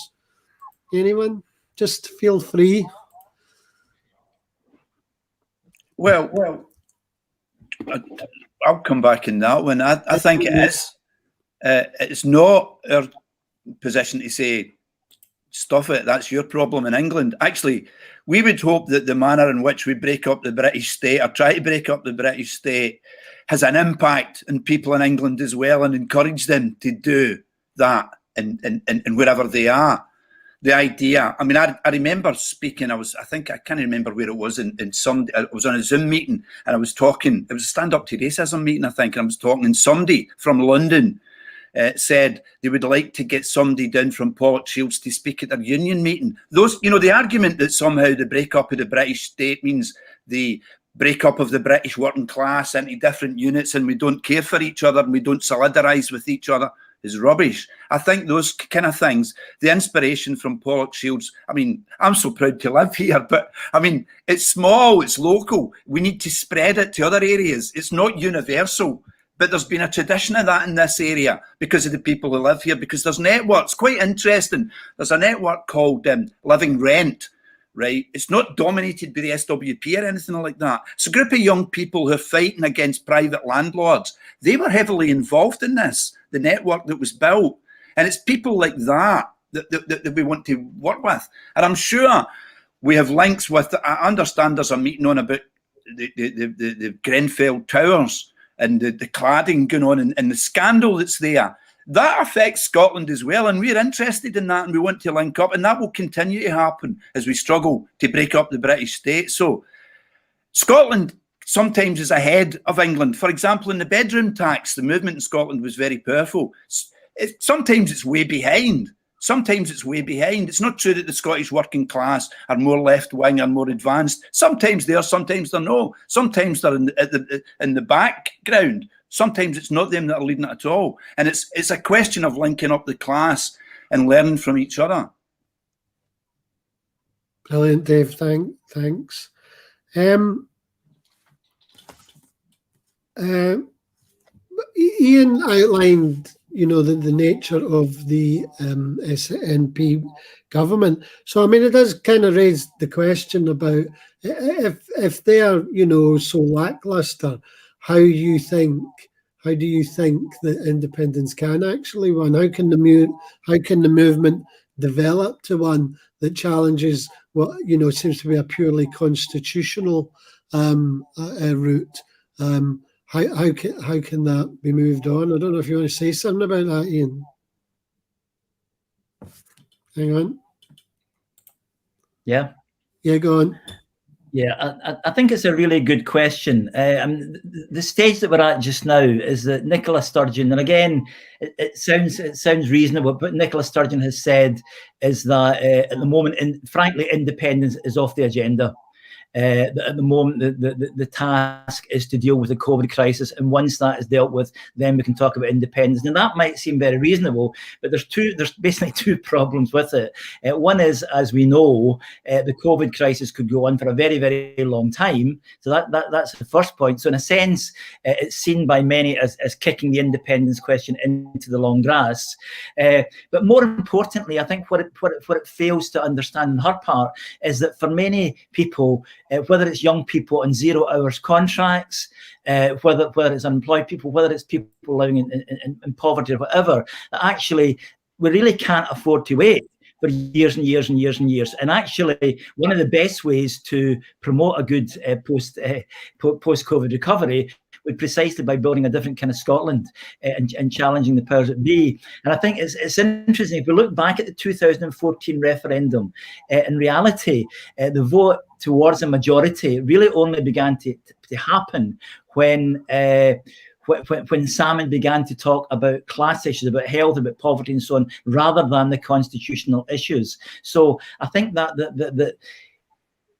Anyone? Just feel free. Well, I'll come back in that one. I think it is. It's not our position to say, stuff it, that's your problem in England. Actually, we would hope that the manner in which we break up the British state, or try to break up the British state, has an impact on people in England as well, and encourage them to do that in wherever they are. The idea, I mean, I remember speaking, I can't remember where it was, I was on a Zoom meeting and I was talking, it was a Stand Up to Racism meeting, I think, and I was talking, and somebody from London said they would like to get somebody down from Pollokshields to speak at their union meeting. Those, you know, the argument that somehow the breakup of the British state means the breakup of the British working class into different units and we don't care for each other and we don't solidarise with each other is rubbish. I think those kind of things, the inspiration from Pollokshields, I mean, I'm so proud to live here, but I mean, it's small, it's local. We need to spread it to other areas. It's not universal. but there's been a tradition of that in this area because of the people who live here, because there's networks, quite interesting. There's a network called Living Rent, right? It's not dominated by the SWP or anything like that. It's a group of young people who are fighting against private landlords. They were heavily involved in this, the network that was built. And it's people like that that we want to work with. And I'm sure we have links with, I understand there's a meeting on about the Grenfell Towers and the cladding going on and the scandal that's there. That affects Scotland as well, and we're interested in that, and we want to link up, and that will continue to happen as we struggle to break up the British state. So Scotland sometimes is ahead of England. For example, in the bedroom tax, the movement in Scotland was very powerful. Sometimes it's way behind. Sometimes it's way behind. It's not true that the Scottish working class are more left-wing or more advanced. Sometimes they are, sometimes they're not. Sometimes they're in the background. Sometimes it's not them that are leading it at all. And it's a question of linking up the class and learning from each other. Brilliant, Dave. Thanks. Ian outlined, the nature of the SNP government. So, I mean, it does kind of raise the question about if they are, so lackluster, how do you think that independence can actually win? How can the movement develop to one that challenges what seems to be a purely constitutional route? How can that be moved on? I don't know if you want to say something about that, Ian. Hang on. Yeah. Yeah, go on. Yeah, I think it's a really good question. The stage that we're at just now is that Nicola Sturgeon, and again, it sounds reasonable, but Nicola Sturgeon has said is that at the moment, frankly, independence is off the agenda. At the moment, the task is to deal with the COVID crisis, and once that is dealt with, then we can talk about independence. And that might seem very reasonable, but there's basically two problems with it. One is, as we know, the COVID crisis could go on for a very, very long time. So that's the first point. So in a sense, it's seen by many as kicking the independence question into the long grass. But more importantly, I think what it fails to understand on her part is that for many people, whether it's young people on 0 hours contracts, whether it's unemployed people, whether it's people living in poverty or whatever, that actually we really can't afford to wait for years and years and years and years. And actually, one of the best ways to promote a good post-COVID recovery would precisely by building a different kind of Scotland and challenging the powers that be. And I think it's interesting, if we look back at the 2014 referendum, in reality, the vote towards a majority really only began to happen when Salmon began to talk about class issues, about health, about poverty and so on, rather than the constitutional issues. So I think that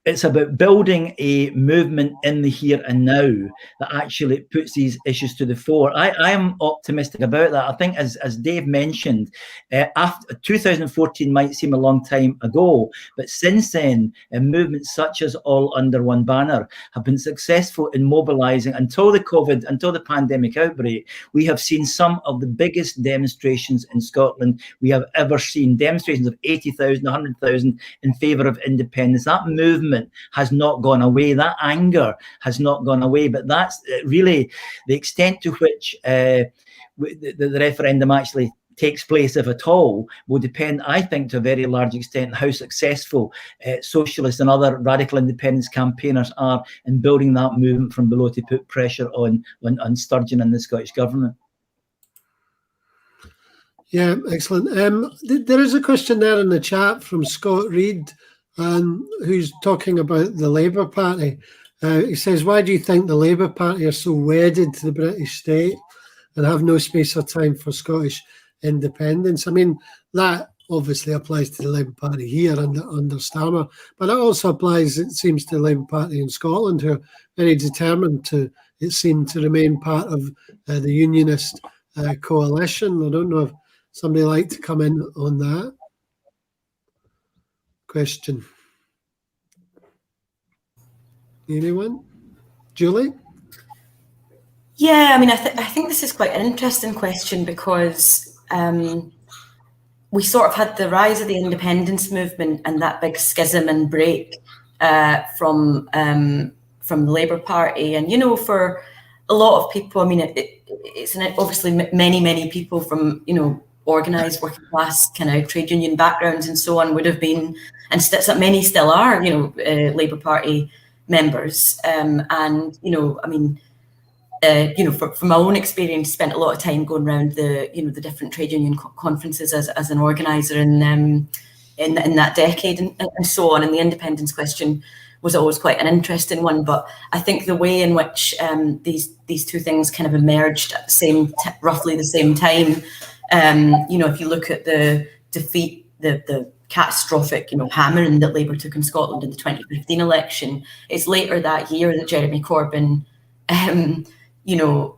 it's about building a movement in the here and now that actually puts these issues to the fore. I am optimistic about that. I think, as Dave mentioned, after 2014 might seem a long time ago, but since then, movements such as All Under One Banner have been successful in mobilising. Until the pandemic outbreak, we have seen some of the biggest demonstrations in Scotland we have ever seen. Demonstrations of 80,000, 100,000 in favour of independence. That movement has not gone away. That anger has not gone away. But that's really the extent to which the referendum actually takes place, if at all, will depend, I think, to a very large extent, how successful socialists and other radical independence campaigners are in building that movement from below to put pressure on Sturgeon and the Scottish Government. Yeah, excellent. There is a question there in the chat from Scott Reid, who's talking about the Labour Party. He says, why do you think the Labour Party are so wedded to the British state and have no space or time for Scottish independence? I mean, that obviously applies to the Labour Party here under Starmer, but it also applies, it seems, to the Labour Party in Scotland, who are very determined to, it seemed, to remain part of the Unionist coalition. I don't know if somebody would like to come in on that question. Anyone? Julie? Yeah, I mean, I think this is quite an interesting question because we sort of had the rise of the independence movement and that big schism and break from the Labour Party, and for a lot of people, I mean, it's obviously many people from organised working class kind of trade union backgrounds and so on would have been, and many still are, Labour Party members, and I mean. From my own experience, spent a lot of time going around the different trade union conferences as an organizer in that decade and so on. And the independence question was always quite an interesting one. But I think the way in which these two things kind of emerged at roughly the same time, if you look at the defeat, the catastrophic, hammering that Labour took in Scotland in the 2015 election, it's later that year that Jeremy Corbyn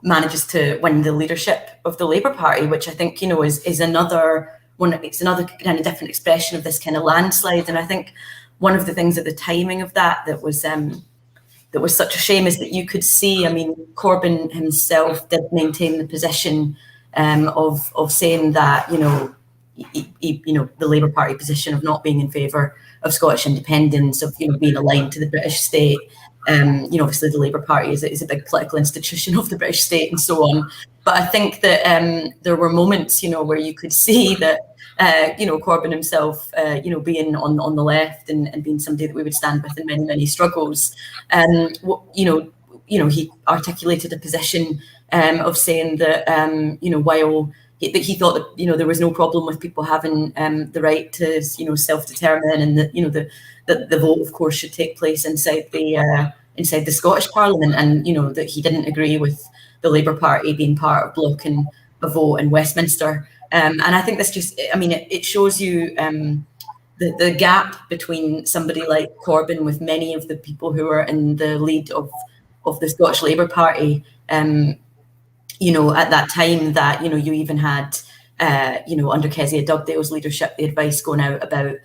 manages to win the leadership of the Labour Party, which I think, is another one. It's another kind of different expression of this kind of landslide. And I think one of the things at the timing of that was such a shame is that you could see, I mean, Corbyn himself did maintain the position of saying that, the Labour Party position of not being in favour of Scottish independence, of being aligned to the British state. Obviously the Labour Party is a big political institution of the British state and so on. But I think that there were moments, where you could see that, Corbyn himself, being on the left and being somebody that we would stand with in many, many struggles, he articulated a position of saying that, while that he thought that there was no problem with people having the right to self-determine, and that the vote, of course, should take place inside the Scottish Parliament, and that he didn't agree with the Labour Party being part of blocking a vote in Westminster. And I think this just, I mean, it shows you the gap between somebody like Corbyn with many of the people who are in the lead of the Scottish Labour Party. At that time, that you even had under Kezia Dugdale's leadership, the advice going out about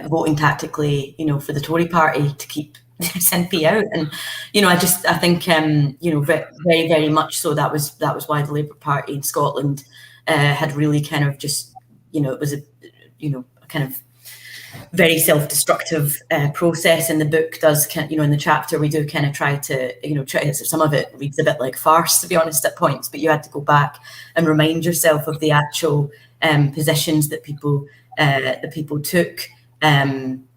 voting tactically for the Tory party to keep SNP out. And I think very, very much so that was why the Labour Party in Scotland had really kind of just it was a kind of very self-destructive process. And the book does, in the chapter, we do kind of try to, some of it reads a bit like farce, to be honest, at points, but you had to go back and remind yourself of the actual positions that people took. Even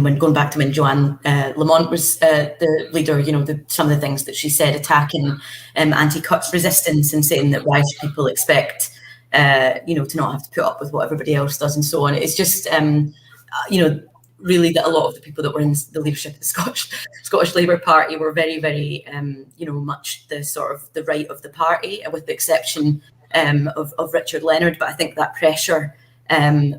when going back to when Joanne Lamont was the leader, some of the things that she said, attacking anti-cuts resistance and saying that why should people expect to not have to put up with what everybody else does and so on. It's just, really that a lot of the people that were in the leadership of the Scottish Labour Party were very, very, much the sort of the right of the party, with the exception of Richard Leonard. But I think that pressure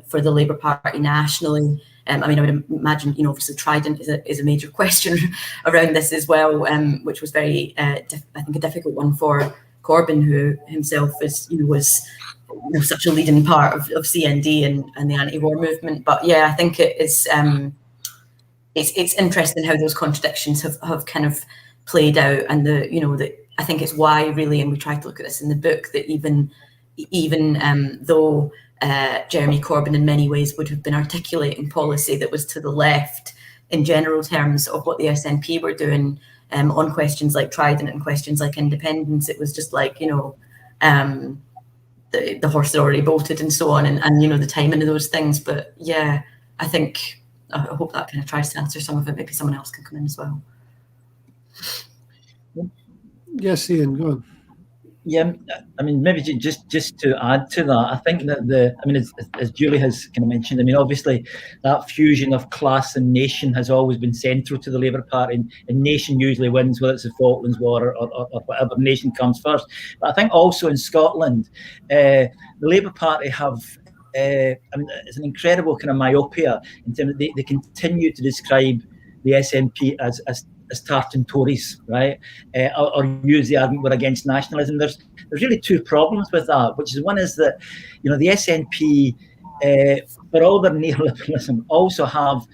for the Labour Party nationally, I would imagine, obviously Trident is a major question around this as well, which was very, I think, a difficult one for Corbyn, who himself was such a leading part of CND and the anti-war movement. But yeah, I think it is it's interesting how those contradictions have kind of played out, and I think it's why really, and we try to look at this in the book, that even though Jeremy Corbyn in many ways would have been articulating policy that was to the left in general terms of what the SNP were doing on questions like Trident and questions like independence, it was just like, the horse had already bolted and so on, and the timing of those things. But yeah, I hope that kind of tries to answer some of it. Maybe someone else can come in as well. Yes, Ian, go on. Yeah, maybe just to add to that, I think that as Julie has kind of mentioned, obviously that fusion of class and nation has always been central to the Labour Party, and nation usually wins, whether it's the Falklands War or whatever nation comes first. But I think also in Scotland, the Labour Party have, it's an incredible kind of myopia in terms of they continue to describe the SNP as tartan Tories, right? Or use the argument we're against nationalism. There's really two problems with that, which is one is that, the SNP, for all their neoliberalism, also have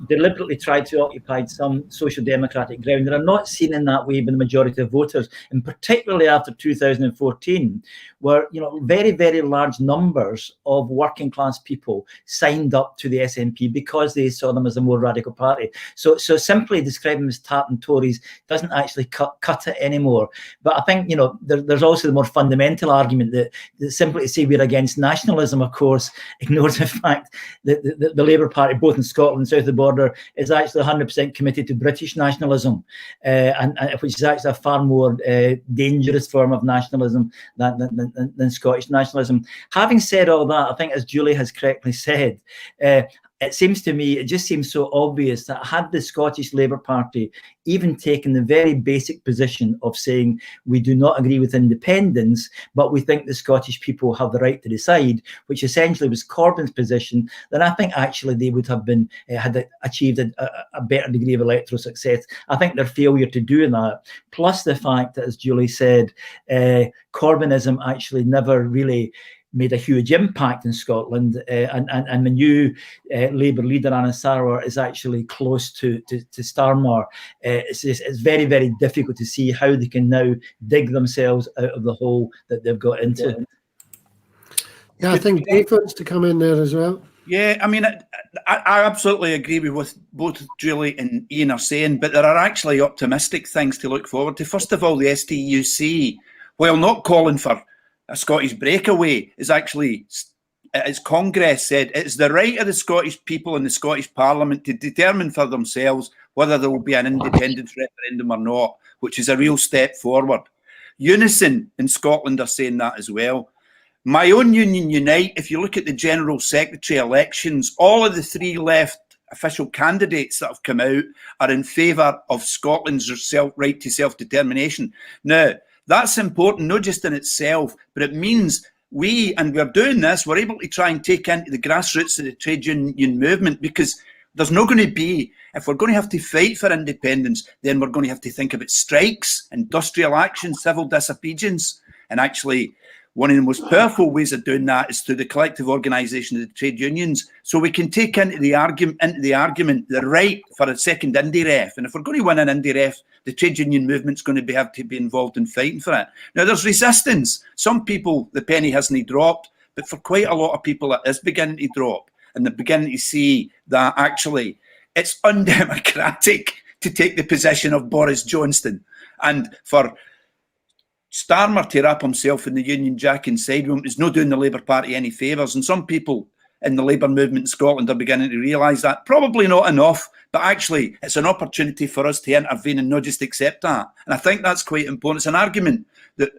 deliberately tried to occupy some social democratic ground that are not seen in that way by the majority of voters, and particularly after 2014, where very, very large numbers of working class people signed up to the SNP because they saw them as a more radical party. So simply describing them as tartan Tories doesn't actually cut it anymore. But I think there's also the more fundamental argument that simply to say we're against nationalism, of course, ignores the fact that the Labour Party, both in Scotland and south of the border, is actually 100% committed to British nationalism, and which is actually a far more dangerous form of nationalism than Scottish nationalism. Having said all that, I think, as Julie has correctly said, it seems to me, it just seems so obvious that had the Scottish Labour Party even taken the very basic position of saying we do not agree with independence, but we think the Scottish people have the right to decide, which essentially was Corbyn's position, then I think actually they would have been had achieved a better degree of electoral success. I think their failure to do that, plus the fact that, as Julie said, Corbynism actually never really made a huge impact in Scotland, and the new Labour leader, Anna Sarwar, is actually close to Starmer. It's very, very difficult to see how they can now dig themselves out of the hole that they've got into. Yeah, I think Dave wants to come in there as well. Yeah, I mean, I absolutely agree with what both Julie and Ian are saying, but there are actually optimistic things to look forward to. First of all, the STUC, while not calling for a Scottish breakaway, is actually, as Congress said, it's the right of the Scottish people in the Scottish Parliament to determine for themselves whether there will be an independence referendum or not, which is a real step forward. Unison in Scotland are saying that as well. My own Union Unite, if you look at the General Secretary elections, all of the three left official candidates that have come out are in favour of Scotland's right to self-determination. Now, that's important, not just in itself, but it means we're doing this, we're able to try and take into the grassroots of the trade union movement, because there's not going to be, if we're going to have to fight for independence, then we're going to have to think about strikes, industrial action, civil disobedience. And actually, one of the most powerful ways of doing that is through the collective organisation of the trade unions. So we can take into the argument the right for a second indie ref. And if we're going to win an indie ref, the trade union movement's going to have to be involved in fighting for it. Now, there's resistance. Some people, the penny hasn't dropped, but for quite a lot of people, it is beginning to drop. And they're beginning to see that actually it's undemocratic to take the position of Boris Johnson. And for Starmer to wrap himself in the Union Jack inside him is not doing the Labour Party any favours. And some people in the Labour movement in Scotland are beginning to realise that. Probably not enough, but actually it's an opportunity for us to intervene and not just accept that. And I think that's quite important. It's an argument that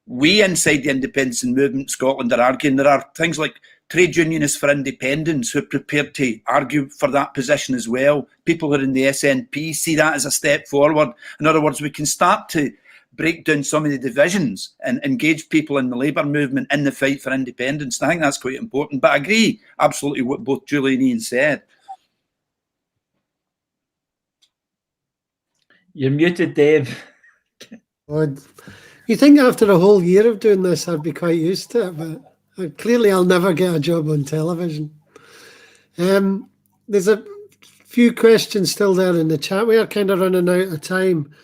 we inside the independence movement in Scotland are arguing. There are things like trade unionists for independence who are prepared to argue for that position as well. People who are in the SNP see that as a step forward. In other words, we can start to break down some of the divisions and engage people in the Labour movement in the fight for independence. And I think that's quite important. But I agree absolutely what both Julie and Ian said. You're muted, Dave. You think after a whole year of doing this, I'd be quite used to it, but clearly I'll never get a job on television. There's a few questions still there in the chat. We are kind of running out of time.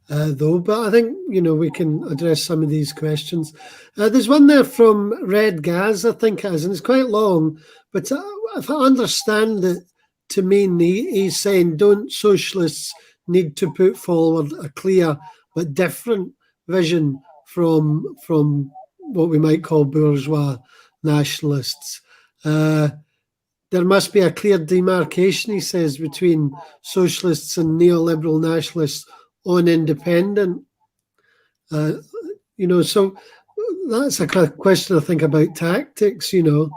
Though, but I think we can address some of these questions. There's one there from Red Gaz, I think it is, and it's quite long. But if I understand it to mean he's saying, don't socialists need to put forward a clear but different vision from what we might call bourgeois nationalists? There must be a clear demarcation, he says, between socialists and neoliberal nationalists on independent, so that's a question I think about tactics. How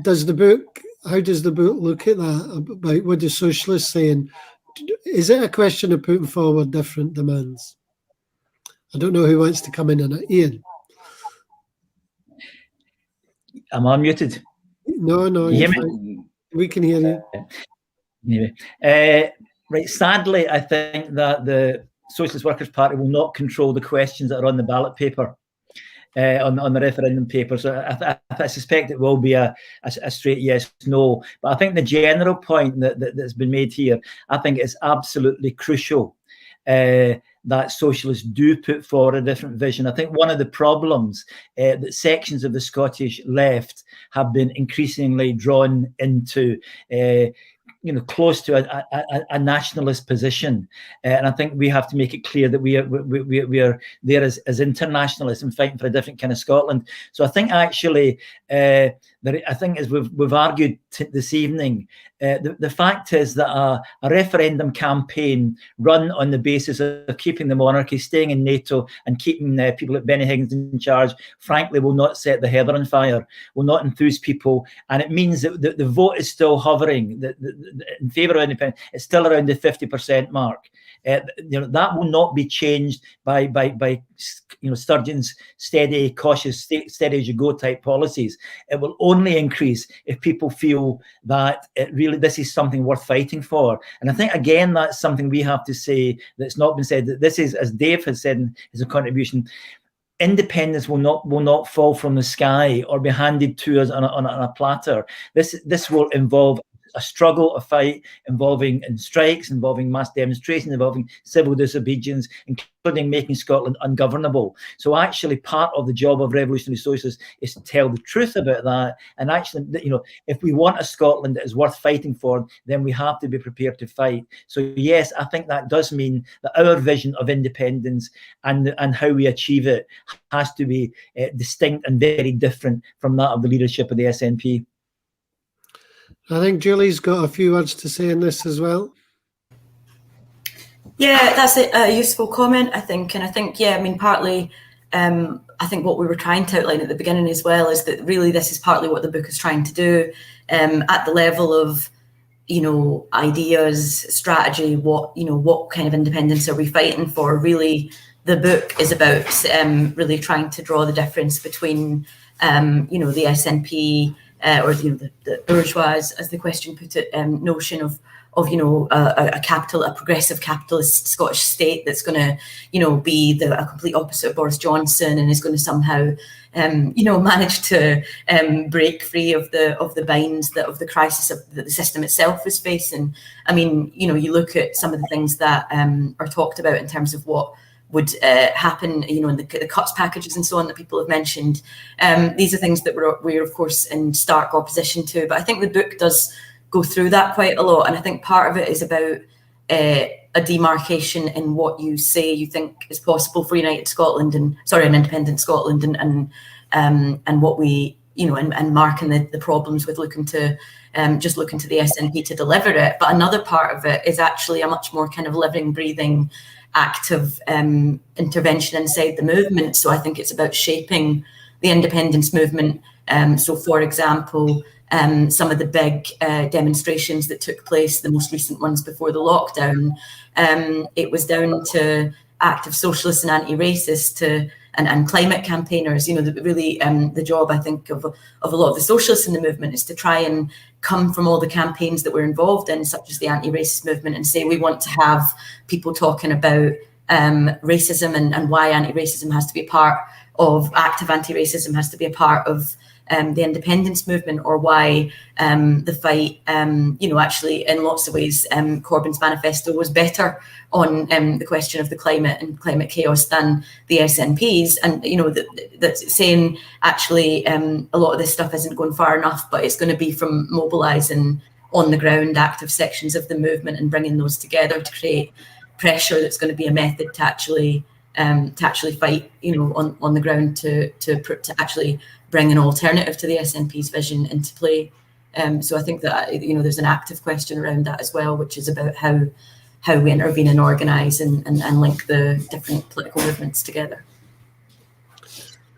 does the book look at that? About what the socialists saying? Is it a question of putting forward different demands? I don't know who wants to come in on it. Ian. Am I muted? No, you hear me? We can hear you. Anyway, right. Sadly, I think that the Socialist Workers' Party will not control the questions that are on the ballot paper. on the referendum paper. So I suspect it will be a straight yes, no. But I think the general point that's been made here, I think it's absolutely crucial that socialists do put forward a different vision. I think one of the problems that sections of the Scottish left have been increasingly drawn into close to a nationalist position, and I think we have to make it clear that we are there as internationalists and fighting for a different kind of Scotland. So I think actually, I think as we've argued this evening, the fact is that a referendum campaign run on the basis of keeping the monarchy, staying in NATO, and keeping people like Benny Higgins in charge, frankly, will not set the heather on fire, will not enthuse people, and it means that the vote is still hovering in favour of independence. It's still around the 50% mark. That will not be changed by Sturgeon's steady, cautious, steady as you go type policies. It will only increase if people feel that this is something worth fighting for. And I think again that's something we have to say that's not been said. That this is, as Dave has said in his contribution, independence will not fall from the sky or be handed to us on a platter. This will involve a struggle, a fight involving strikes, involving mass demonstrations, involving civil disobedience, including making Scotland ungovernable. So actually part of the job of revolutionary socialists is to tell the truth about that. And actually, if we want a Scotland that is worth fighting for, then we have to be prepared to fight. So yes, I think that does mean that our vision of independence and how we achieve it has to be distinct and very different from that of the leadership of the SNP. I think Julie's got a few words to say in this as well. Yeah, that's a useful comment, I think. And I think, partly, I think what we were trying to outline at the beginning as well is that really this is partly what the book is trying to do at the level of, ideas, strategy, what kind of independence are we fighting for? Really, the book is about really trying to draw the difference between, the SNP or the bourgeois, as the question put it, notion of a progressive capitalist Scottish state that's going to be a complete opposite of Boris Johnson and is going to somehow manage to break free of the binds of the crisis that the system itself is facing. I mean, you look at some of the things that are talked about in terms of what would happen, in the cuts packages and so on that people have mentioned. These are things that we're of course in stark opposition to, but I think the book does go through that quite a lot, and I think part of it is about a demarcation in what you say you think is possible for United Scotland an independent Scotland, and what we and marking the problems with looking to the SNP to deliver it. But another part of it is actually a much more kind of living, breathing, active intervention inside the movement. So I think it's about shaping the independence movement. So, for example, some of the big demonstrations that took place, the most recent ones before the lockdown, it was down to active socialists and anti-racist and climate campaigners. The job, I think, of a lot of the socialists in the movement is to try and come from all the campaigns that we're involved in, such as the anti-racist movement, and say we want to have people talking about racism and why anti-racism has to be a part of active anti-racism, has to be a part of the independence movement, or why the fight, actually in lots of ways, Corbyn's manifesto was better on the question of the climate and climate chaos than the SNP's. And, that's saying actually a lot of this stuff isn't going far enough, but it's going to be from mobilising on the ground active sections of the movement and bringing those together to create pressure that's going to be a method to actually fight, on the ground to actually bring an alternative to the SNP's vision into play. So I think that there's an active question around that as well, which is about how we intervene and organise and link the different political movements together.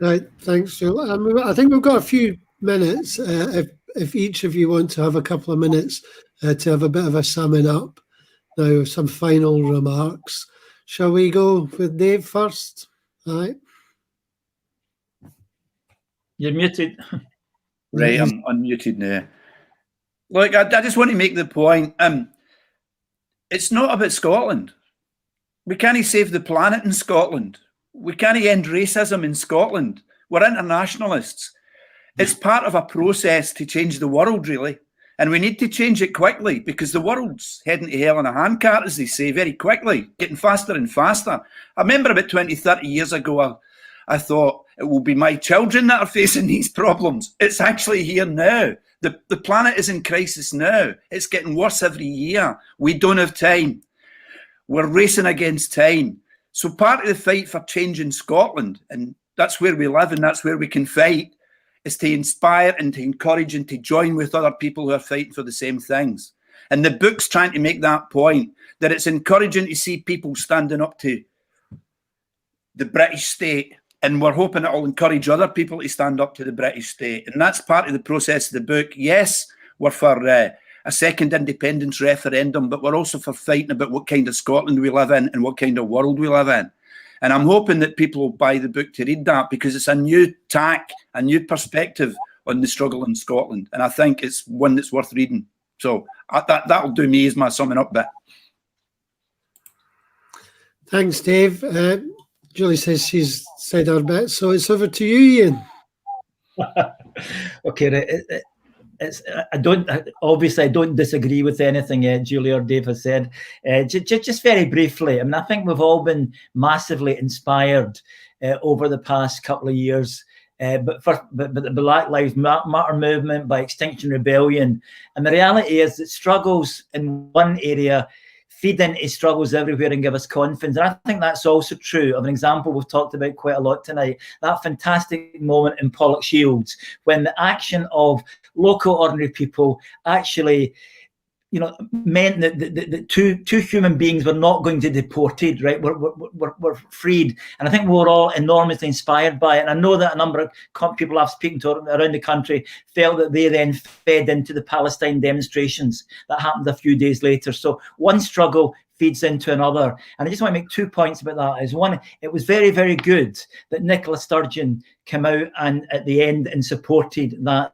Right, thanks, Jill. I think we've got a few minutes. If each of you want to have a couple of minutes to have a bit of a summing up now, some final remarks. Shall we go with Dave first? All right. You're muted. Right, I'm unmuted now. Look, I just want to make the point. It's not about Scotland. We can't save the planet in Scotland. We can't end racism in Scotland. We're internationalists. It's part of a process to change the world, really. And we need to change it quickly because the world's heading to hell in a handcart, as they say, very quickly, getting faster and faster. I remember about 20, 30 years ago, I thought it will be my children that are facing these problems. It's actually here now. The planet is in crisis now. It's getting worse every year. We don't have time. We're racing against time. So part of the fight for change in Scotland, and that's where we live and that's where we can fight, is to inspire and to encourage and to join with other people who are fighting for the same things. And the book's trying to make that point, that it's encouraging to see people standing up to the British state, and we're hoping it'll encourage other people to stand up to the British state. And that's part of the process of the book. Yes, we're for a second independence referendum, but we're also for fighting about what kind of Scotland we live in and what kind of world we live in. And I'm hoping that people will buy the book to read that, because it's a new tack, a new perspective on the struggle in Scotland. And I think it's one that's worth reading. So that'll do me as my summing up bit. Thanks, Dave. Julie says she's said her bit, so it's over to you, Ian. Okay, I don't disagree with anything Julie or Dave has said. Just very briefly, I mean, I think we've all been massively inspired over the past couple of years. But the Black Lives Matter movement, by Extinction Rebellion, and the reality is that struggles in one area feed into struggles everywhere and give us confidence. And I think that's also true of an example we've talked about quite a lot tonight, that fantastic moment in Pollokshields, when the action of local ordinary people actually, you know, meant that two human beings were not going to be deported, right? We're freed. And I think we were all enormously inspired by it. And I know that a number of people I've spoken to around the country felt that they then fed into the Palestine demonstrations that happened a few days later. So one struggle feeds into another. And I just want to make 2 points about that. Is one, it was very, very good that Nicola Sturgeon came out and at the end and supported that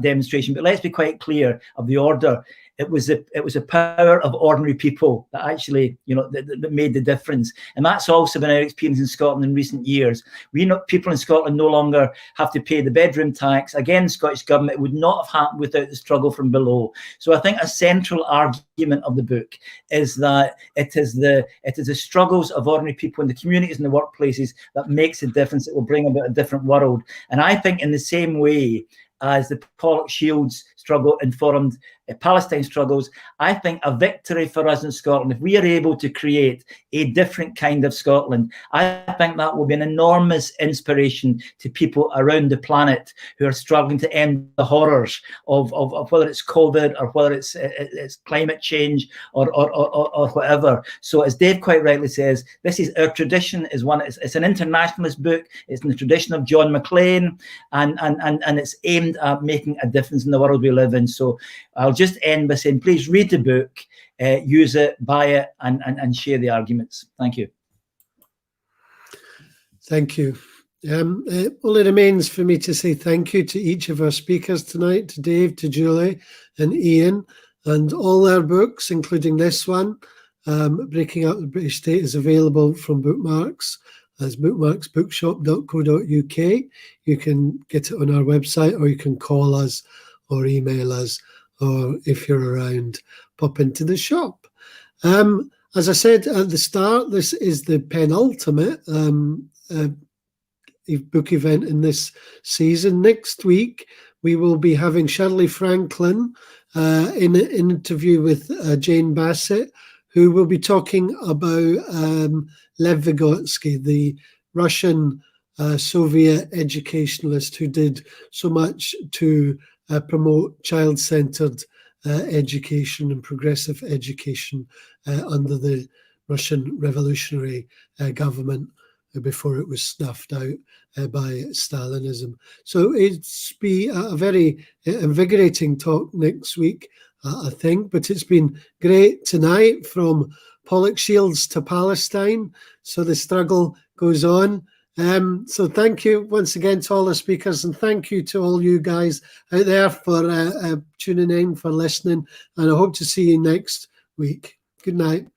demonstration. But let's be quite clear of the order. It was a power of ordinary people that actually, you know, that made the difference. And that's also been our experience in Scotland in recent years. We know people in Scotland no longer have to pay the bedroom tax. Again, the Scottish government, it would not have happened without the struggle from below. So I think a central argument of the book is that it is the struggles of ordinary people in the communities and the workplaces that makes a difference, that will bring about a different world. And I think in the same way as the Pollokshields struggle informed Palestine struggles, I think a victory for us in Scotland, if we are able to create a different kind of Scotland, I think that will be an enormous inspiration to people around the planet who are struggling to end the horrors of whether it's COVID or whether it's climate change or whatever. So as Dave quite rightly says, this is our tradition, is one, it's an internationalist book, it's in the tradition of John Maclean, and it's aimed at making a difference in the world we live in. So I'll just end by saying, please read the book, use it, buy it, and share the arguments. Thank you. Thank you. It only remains for me to say thank you to each of our speakers tonight, to Dave, to Julie, and Ian, and all their books, including this one. Breaking Up the British State is available from Bookmarks as bookmarksbookshop.co.uk. You can get it on our website, or you can call us or email us, or if you're around, pop into the shop. As I said at the start, this is the penultimate book event in this season. Next week, we will be having Shirley Franklin in an interview with Jane Bassett, who will be talking about Lev Vygotsky, the Russian Soviet educationalist who did so much to promote child-centered education and progressive education under the Russian revolutionary government before it was snuffed out by Stalinism. So it's be a very invigorating talk next week, I think, but it's been great tonight, from Pollokshields to Palestine. So the struggle goes on. So thank you once again to all the speakers, and thank you to all you guys out there for tuning in, for listening, and I hope to see you next week. Good night.